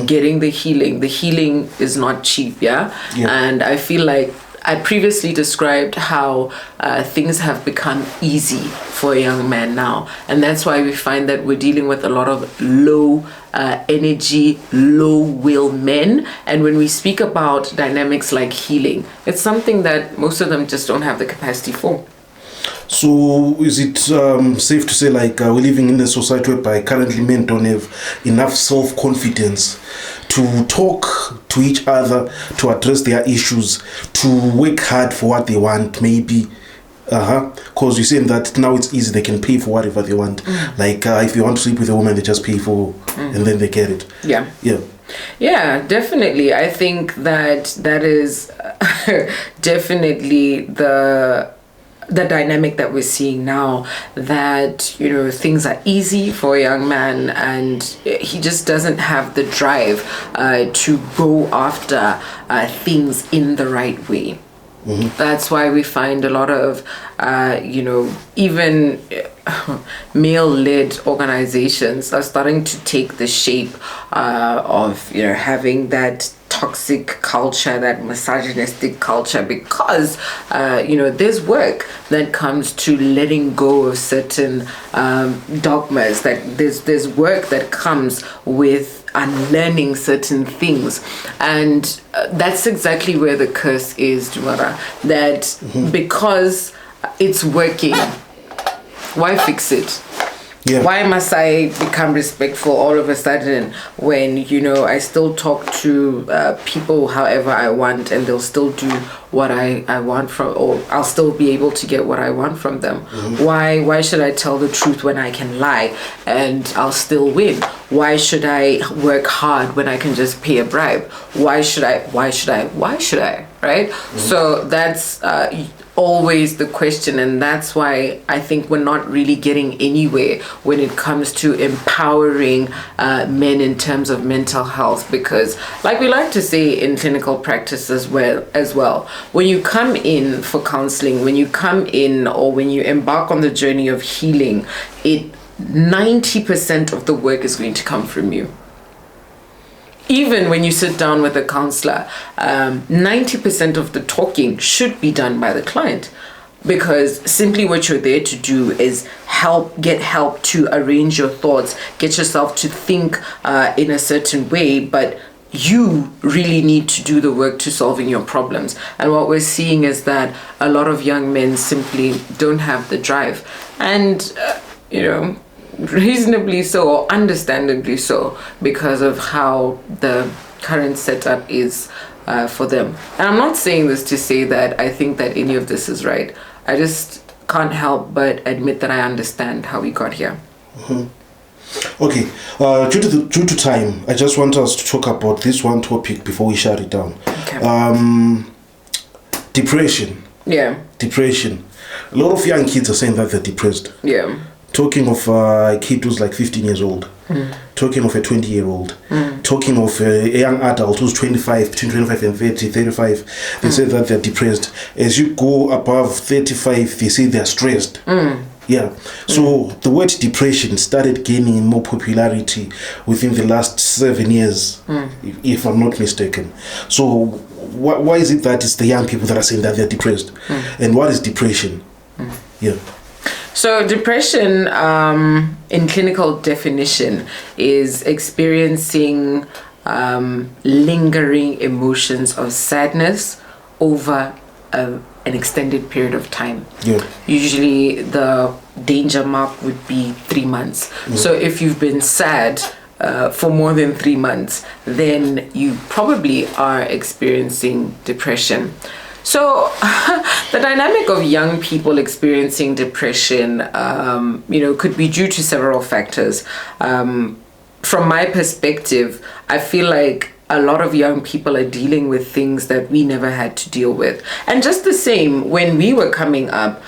Getting the healing. The healing is not cheap, yeah? And I feel like I previously described how things have become easy for a young man now. And that's why we find that we're dealing with a lot of low energy, low will men. And when we speak about dynamics like healing, it's something that most of them just don't have the capacity for. So is it safe to say, like, we're living in a society whereby currently men don't have enough self-confidence to talk to each other, to address their issues, to work hard for what they want, maybe? Because you're saying that now it's easy, they can pay for whatever they want. Like, if you want to sleep with a woman, they just pay for, and then they get it. Yeah, definitely. I think that is definitely the dynamic that we're seeing now, that, you know, things are easy for a young man and he just doesn't have the drive to go after things in the right way. That's why we find a lot of, even male-led organizations are starting to take the shape of, having that toxic culture, that misogynistic culture, because there's work that comes to letting go of certain dogmas, that there's work that comes with unlearning certain things. And that's exactly where the curse is, Jumara, that because it's working, why fix it? Why must I become respectful all of a sudden when, I still talk to people however I want, and they'll still do what I want from, or I'll still be able to get what I want from them? Why should I tell the truth when I can lie and I'll still win? Why should I work hard when I can just pay a bribe? Why should I, right? So that's always the question, and that's why I think we're not really getting anywhere when it comes to empowering men in terms of mental health, because like we like to say in clinical practice as well, when you come in for counseling, when you come in or when you embark on the journey of healing, 90% of the work is going to come from you. Even when you sit down with a counselor, 90% of the talking should be done by the client, because simply what you're there to do is get help to arrange your thoughts, get yourself to think in a certain way, but you really need to do the work to solving your problems. And what we're seeing is that a lot of young men simply don't have the drive, and reasonably so, or understandably so, because of how the current setup is for them. And I'm not saying this to say that I think that any of this is right. I just can't help but admit that I understand how we got here. Okay, due to time, I just want us to talk about this one topic before we shut it down. Okay. Depression. Depression. A lot of young kids are saying that they're depressed. Talking of a kid who's like 15 years old, talking of a 20-year-old, talking of a young adult who's 25, between 25 and 30, 35, they say that they're depressed. As you go above 35, they say they're stressed. So the word depression started gaining more popularity within the last 7 years, if I'm not mistaken. So why is it that it's the young people that are saying that they're depressed? And what is depression? So depression, in clinical definition, is experiencing lingering emotions of sadness over a an extended period of time. Yeah. Usually the danger mark would be 3 months. So if you've been sad for more than 3 months, then you probably are experiencing depression. So the dynamic of young people experiencing depression, could be due to several factors. From my perspective, I feel like a lot of young people are dealing with things that we never had to deal with. And just the same, when we were coming up,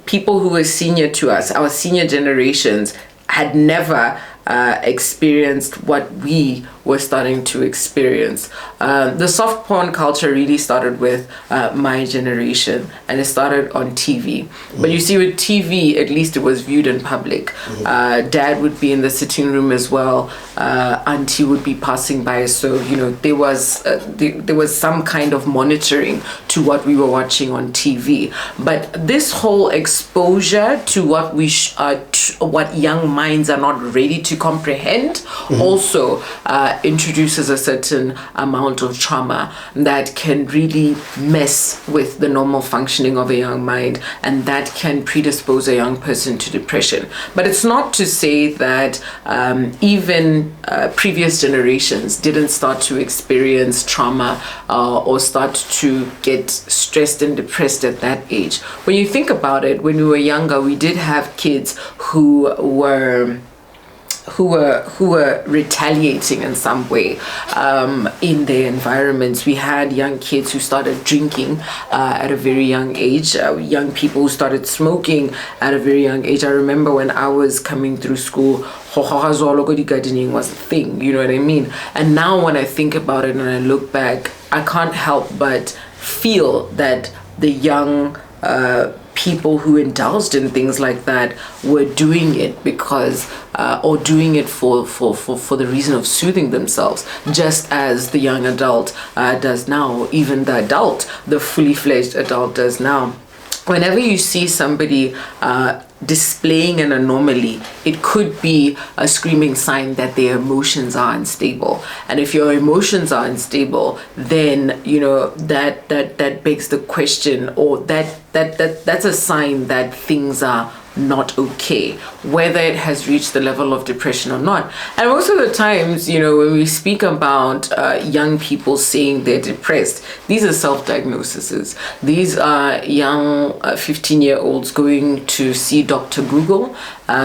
people who were senior to us, our senior generations, had never experienced what we were starting to experience. The soft porn culture really started with my generation, and it started on TV. But you see, with TV, at least it was viewed in public. Dad would be in the sitting room as well. Auntie would be passing by. So, there was some kind of monitoring to what we were watching on TV. But this whole exposure to what what young minds are not ready to comprehend also introduces a certain amount of trauma that can really mess with the normal functioning of a young mind, and that can predispose a young person to depression. But it's not to say that even previous generations didn't start to experience trauma or start to get stressed and depressed at that age. When you think about it, when we were younger, we did have kids who were retaliating in some way in their environments. We had young kids who started drinking at a very young age, young people who started smoking at a very young age. I remember when I was coming through school, gardening was a thing, you know what I mean? And now when I think about it and I look back, I can't help but feel that the young people who indulged in things like that were doing it because or doing it for the reason of soothing themselves, just as the young adult does now, even the fully fledged adult does now. Whenever you see somebody displaying an anomaly, it could be a screaming sign that their emotions are unstable. And if your emotions are unstable, then that begs the question, or that's a sign that things are not okay, whether it has reached the level of depression or not. And most of the times, when we speak about young people saying they're depressed, these are self-diagnoses. These are young 15-year-olds going to see Dr. Google,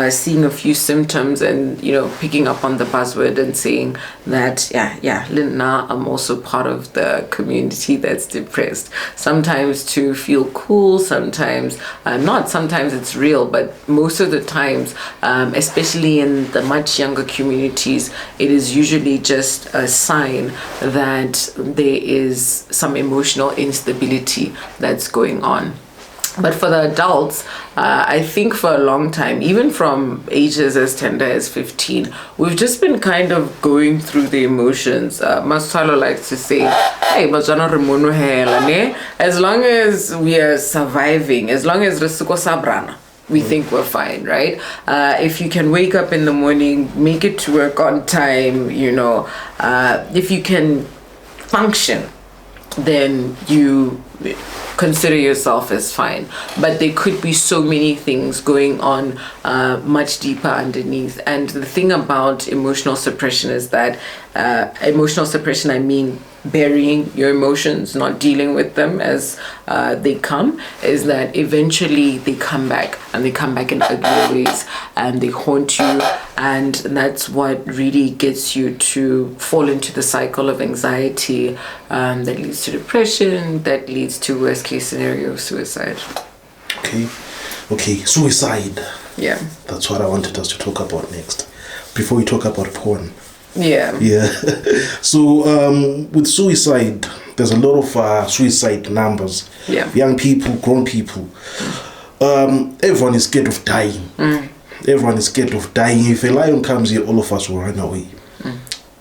seeing a few symptoms and, picking up on the buzzword and saying that, Linda, I'm also part of the community that's depressed. Sometimes to feel cool, sometimes not, sometimes it's real, but most of the times, especially in the much younger communities, it is usually just a sign that there is some emotional instability that's going on. But for the adults, I think for a long time, even from ages as tender as 15, we've just been kind of going through the emotions. Masalo likes to say, hey, as long as we are surviving, as long as we think we're fine, right? If you can wake up in the morning, make it to work on time, if you can function, then you consider yourself as fine. But there could be so many things going on much deeper underneath. And the thing about emotional suppression is that I mean burying your emotions, not dealing with them as they come, is that eventually they come back, and they come back in ugly ways, and they haunt you, and that's what really gets you to fall into the cycle of anxiety that leads to depression, that leads to worst case scenario, suicide. Okay, suicide. Yeah. That's what I wanted us to talk about next, before we talk about porn. Yeah. So with suicide, there's a lot of suicide numbers. Yeah. Young people, grown people. Everyone is scared of dying. Everyone is scared of dying. If a lion comes here, all of us will run away.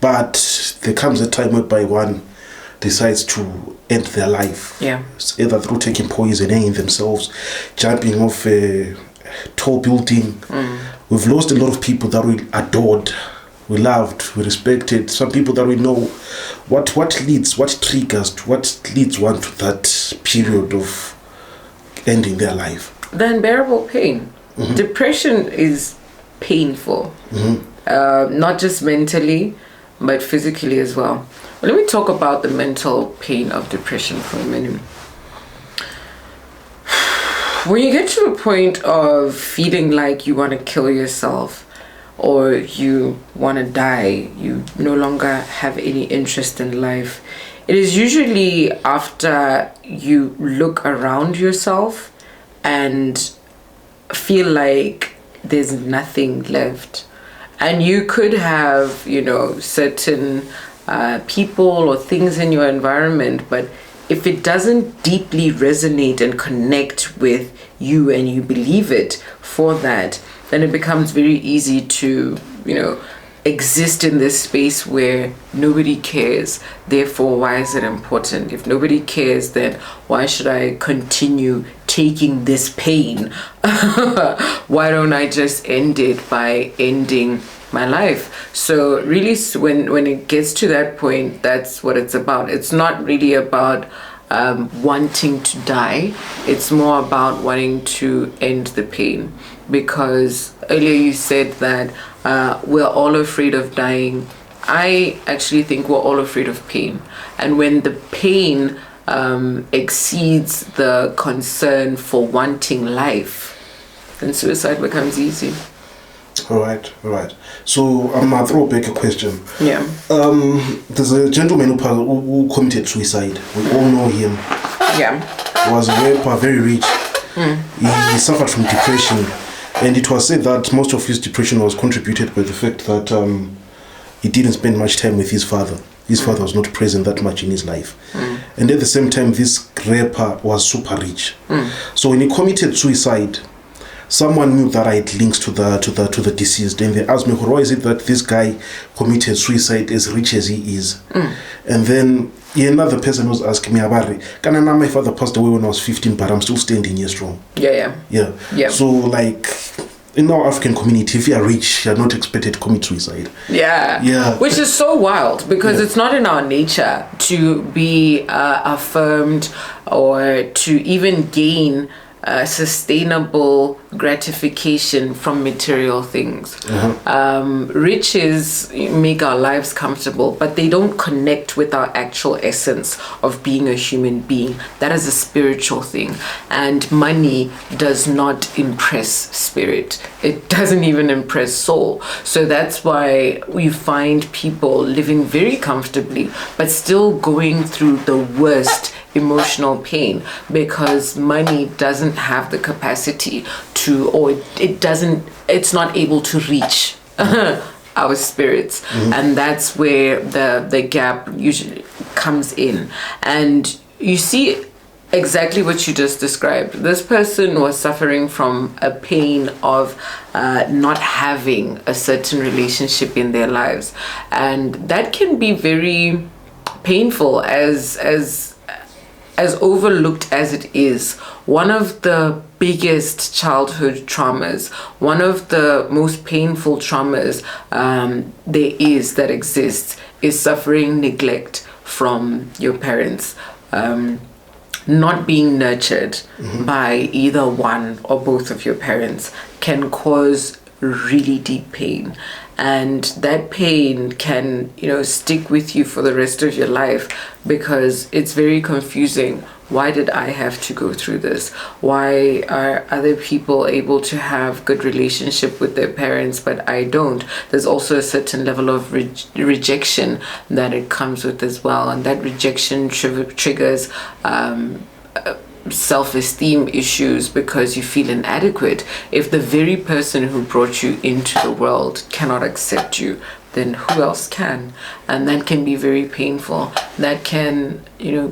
But there comes a time whereby one decides to end their life. Yeah. It's either through taking poison, hanging themselves, jumping off a tall building. We've lost a lot of people that we adored, we loved, we respected. Some people that we know. What triggers one to that period of ending their life? The unbearable pain. Depression is painful, not just mentally, but physically as well. Let me talk about the mental pain of depression for a minute. When you get to a point of feeling like you want to kill yourself, or you want to die, you no longer have any interest in life, it is usually after you look around yourself and feel like there's nothing left. And you could have, certain people or things in your environment, but if it doesn't deeply resonate and connect with you and you believe it for that, then it becomes very easy to, exist in this space where nobody cares. Therefore, why is it important? If nobody cares, then why should I continue taking this pain? Why don't I just end it by ending my life? So really, when it gets to that point, that's what it's about. It's not really about wanting to die. It's more about wanting to end the pain, because earlier you said that we're all afraid of dying. I actually think we're all afraid of pain, and when the pain exceeds the concern for wanting life, then suicide becomes easy. All right. So I'm gonna throw back a question. Yeah. There's a gentleman who committed suicide. We all know him. Yeah. He was a rapper, very rich. He suffered from depression, and it was said that most of his depression was contributed by the fact that he didn't spend much time with his father. His father was not present that much in his life. And at the same time, this rapper was super rich. So when he committed suicide, someone knew that I had links to the deceased, and they asked me, why is it that this guy committed suicide as rich as he is? And then another person was asking me, Abari, my father passed away when I was 15, but I'm still standing here strong. Yeah. So like, in our African community, if you are rich, you're not expected to commit suicide. Yeah. Which is so wild, because it's not in our nature to be affirmed or to even gain sustainable gratification from material things. Riches make our lives comfortable, but they don't connect with our actual essence of being a human being. That is a spiritual thing, and money does not impress spirit. It doesn't even impress soul. So that's why we find people living very comfortably but still going through the worst emotional pain, because money doesn't have the capacity to, or it's not able to reach our spirits. And that's where the gap usually comes in. And you see exactly what you just described. This person was suffering from a pain of not having a certain relationship in their lives, and that can be very painful. As overlooked as it is, one of the biggest childhood traumas, one of the most painful traumas that exists, is suffering neglect from your parents. Not being nurtured by either one or both of your parents can cause really deep pain, and that pain can stick with you for the rest of your life, because it's very confusing. Why did I have to go through this? Why are other people able to have good relationship with their parents but I don't? There's also a certain level of rejection that it comes with as well, and that rejection triggers self-esteem issues, because you feel inadequate. If the very person who brought you into the world cannot accept you, then who else can? And that can be very painful. That can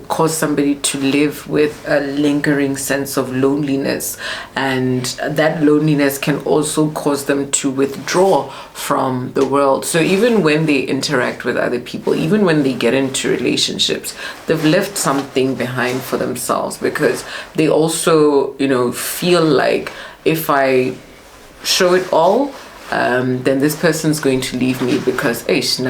cause somebody to live with a lingering sense of loneliness, and that loneliness can also cause them to withdraw from the world. So even when they interact with other people, even when they get into relationships, they've left something behind for themselves, because they also feel like, if I show it all, then this person's going to leave me because it's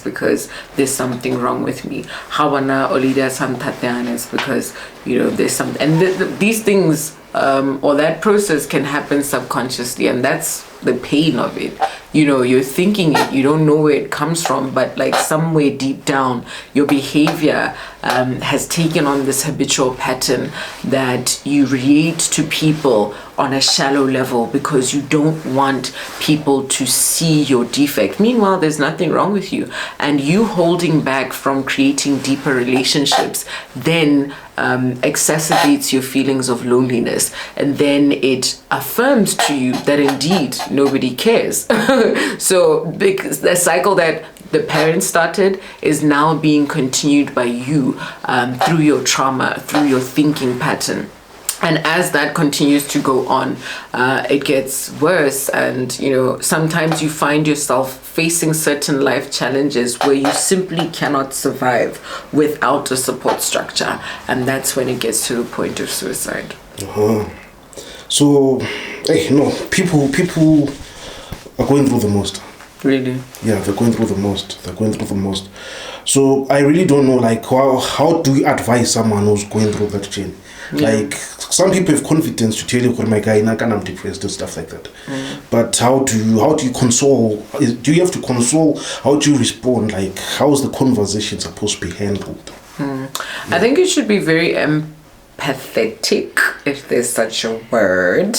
because there's something wrong with me. It's because, there's something. And these things, or that process can happen subconsciously, and that's the pain of it. You're thinking it, you don't know where it comes from, but like somewhere deep down, your behavior has taken on this habitual pattern that you relate to people on a shallow level because you don't want people to see your defect. Meanwhile, there's nothing wrong with you, and you holding back from creating deeper relationships then exacerbates your feelings of loneliness, and then it affirms to you that indeed nobody cares. So because the cycle that the parents started is now being continued by you through your trauma, through your thinking pattern. And as that continues to go on, it gets worse. And, sometimes you find yourself facing certain life challenges where you simply cannot survive without a support structure. And that's when it gets to the point of suicide. So, people are going through the most. Really? Yeah, they're going through the most. So I really don't know, like, how do you advise someone who's going through that chain? Yeah. Like, some people have confidence to tell you, my guy, I'm depressed and stuff like that. But how do you console? Do you have to console? How do you respond? Like, how is the conversation supposed to be handled? Yeah. I think it should be very empathetic, if there's such a word.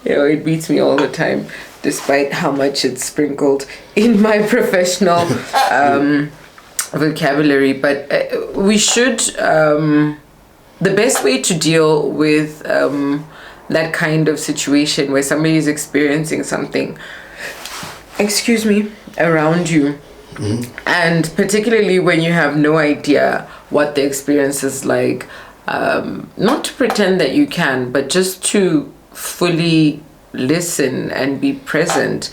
It beats me all the time, despite how much it's sprinkled in my professional vocabulary. But we should, the best way to deal with that kind of situation where somebody is experiencing something, around you, and particularly when you have no idea what the experience is like, not to pretend that you can, but just to fully listen and be present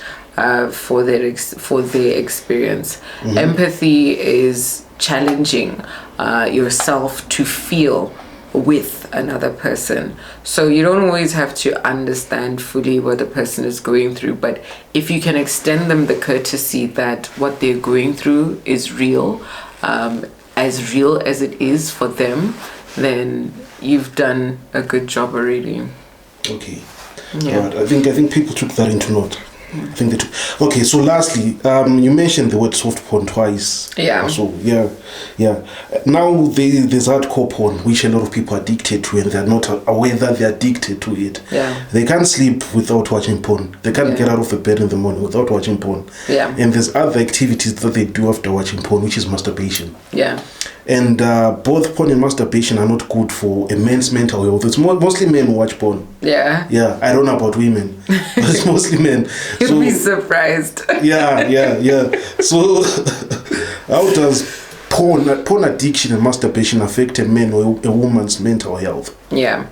for their experience. Empathy is challenging yourself to feel with another person. So you don't always have to understand fully what the person is going through, but if you can extend them the courtesy that what they're going through is real as it is for them, then you've done a good job already. Okay. Yeah. Right. I think people took that into note. I think they took. Okay, so lastly, you mentioned the word soft porn twice. Yeah. So yeah. Now there's hardcore porn, which a lot of people are addicted to, and they're not aware that they're addicted to it. Yeah. They can't sleep without watching porn. They can't get out of the bed in the morning without watching porn. Yeah. And there's other activities that they do after watching porn, which is masturbation. Yeah. And both porn and masturbation are not good for a man's mental health. It's mostly men who watch porn. Yeah. Yeah, I don't know about women, but it's mostly men. You'll be surprised. Yeah. So, how does porn addiction and masturbation affect a man or a woman's mental health? Yeah.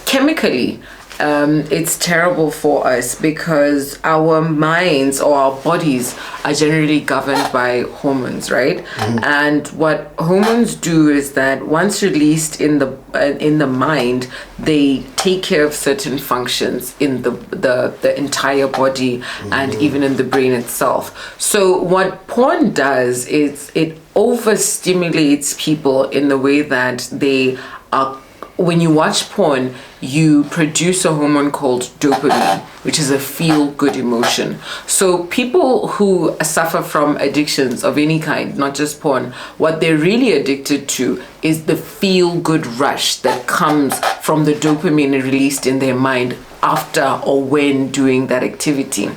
Chemically, it's terrible for us because our minds or our bodies are generally governed by hormones, right? And what hormones do is that once released in the mind, they take care of certain functions in the entire body and even in the brain itself. So what porn does is it overstimulates people in the way that they are. When you watch porn, you produce a hormone called dopamine, which is a feel-good emotion. So people who suffer from addictions of any kind, not just porn, what they're really addicted to is the feel-good rush that comes from the dopamine released in their mind after or when doing that activity.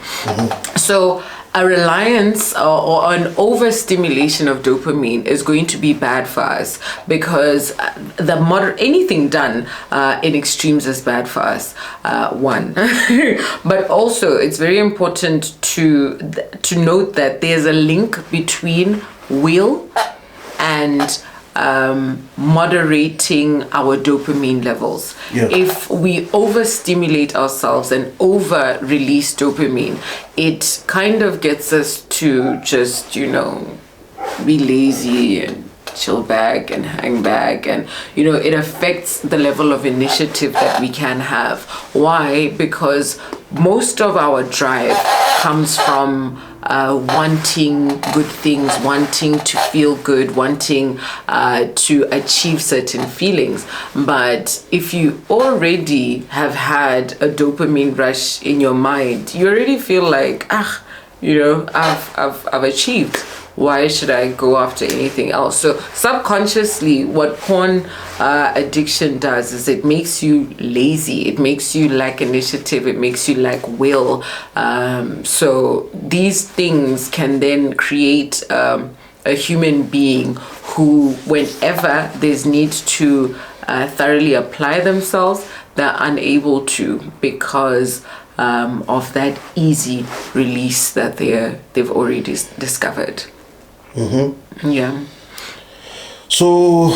So a reliance or an overstimulation of dopamine is going to be bad for us because anything done in extremes is bad for us. One, but also it's very important to note that there's a link between will and moderating our dopamine levels. If we overstimulate ourselves and over release dopamine, it kind of gets us to just be lazy and chill back and hang back, and you know, it affects the level of initiative that we can have. Why? Because most of our drive comes from wanting good things, wanting to feel good, wanting to achieve certain feelings. But if you already have had a dopamine rush in your mind, you already feel like, you know, I've achieved. Why should I go after anything else? So subconsciously, what porn addiction does is it makes you lazy. It makes you lack initiative. It makes you lack will. So these things can then create a human being who, whenever there's need to thoroughly apply themselves, they're unable to, because of that easy release that they've already discovered. Yeah. So,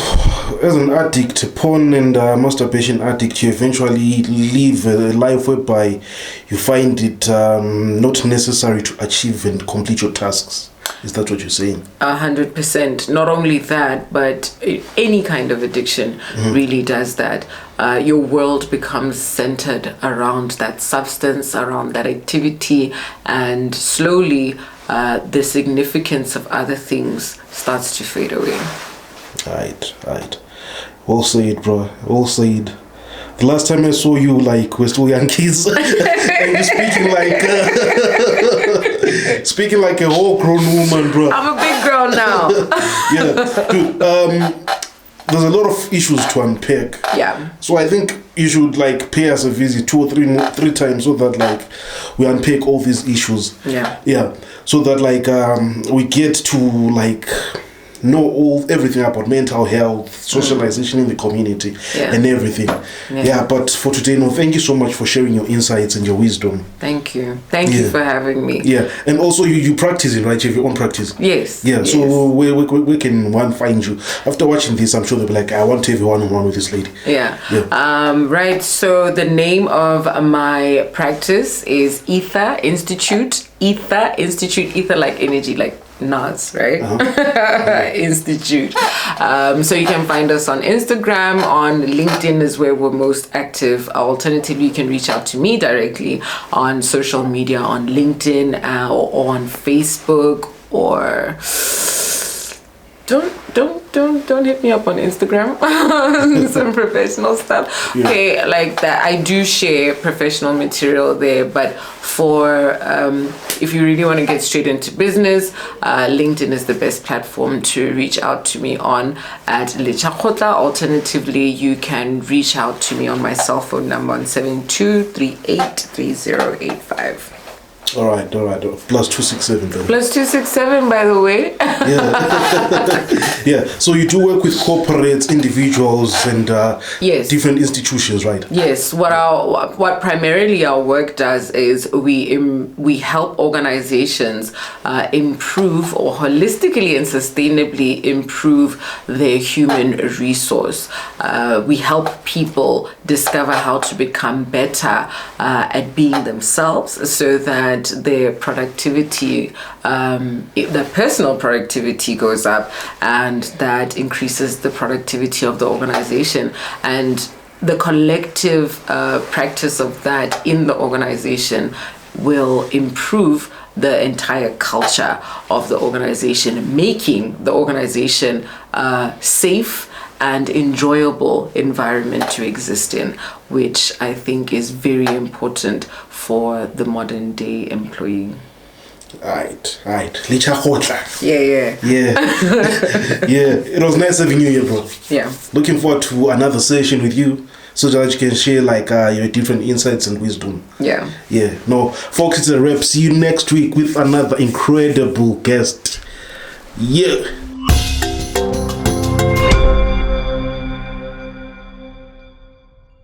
as an addict, porn and masturbation addict, you eventually live a life whereby you find it not necessary to achieve and complete your tasks. Is that what you're saying? 100%. Not only that, but any kind of addiction really does that. Your world becomes centered around that substance, around that activity, and slowly the significance of other things starts to fade away. Right. Well said, bro. Well said. The last time I saw you, like, we're still young kids, and you're speaking like a whole grown woman, bro. I'm a big girl now. Yeah, dude. There's a lot of issues to unpack. Yeah. So I think you should like pay us a visit 2 or 3 times so that like we unpack all these issues. Yeah. Yeah. So that like we get to like know everything about mental health, socialization in the community, and everything. Yeah. But for today, thank you so much for sharing your insights and your wisdom. Thank you for having me. Yeah. And also you practice it, right? You have your own practice. Yes. Yeah. So where can one find you? After watching this, I'm sure they'll be like, I want to have a one-on-one with this lady. Yeah. Right. So the name of my practice is Ether Institute. Ether like energy, like NAS, right? Institute. So you can find us on Instagram, on LinkedIn is where we're most active. Alternatively, you can reach out to me directly on social media, on LinkedIn or on Facebook, or don't hit me up on Instagram. Some professional stuff. Yeah. Okay, like that. I do share professional material there, but for if you really want to get straight into business, LinkedIn is the best platform to reach out to me on at Letsha Kgotla. Alternatively, you can reach out to me on my cell phone number on 72383085. All right. Plus 267 then. Plus 267, by the way. Yeah. So you do work with corporates, individuals, and different institutions, right? Yes. What primarily our work does is we help organizations improve, or holistically and sustainably improve their human resource. We help people discover how to become better at being themselves, so that their productivity, their personal productivity goes up, and that increases the productivity of the organization, and the collective practice of that in the organization will improve the entire culture of the organization, making the organization safe and enjoyable environment to exist in, which I think is very important for the modern day employee. Right. Letsha Kgotla. Yeah. Yeah. It was nice having you here, bro. Yeah. Looking forward to another session with you, so that you can share like your different insights and wisdom. Yeah. No, folks, it's a wrap. See you next week with another incredible guest. Yeah.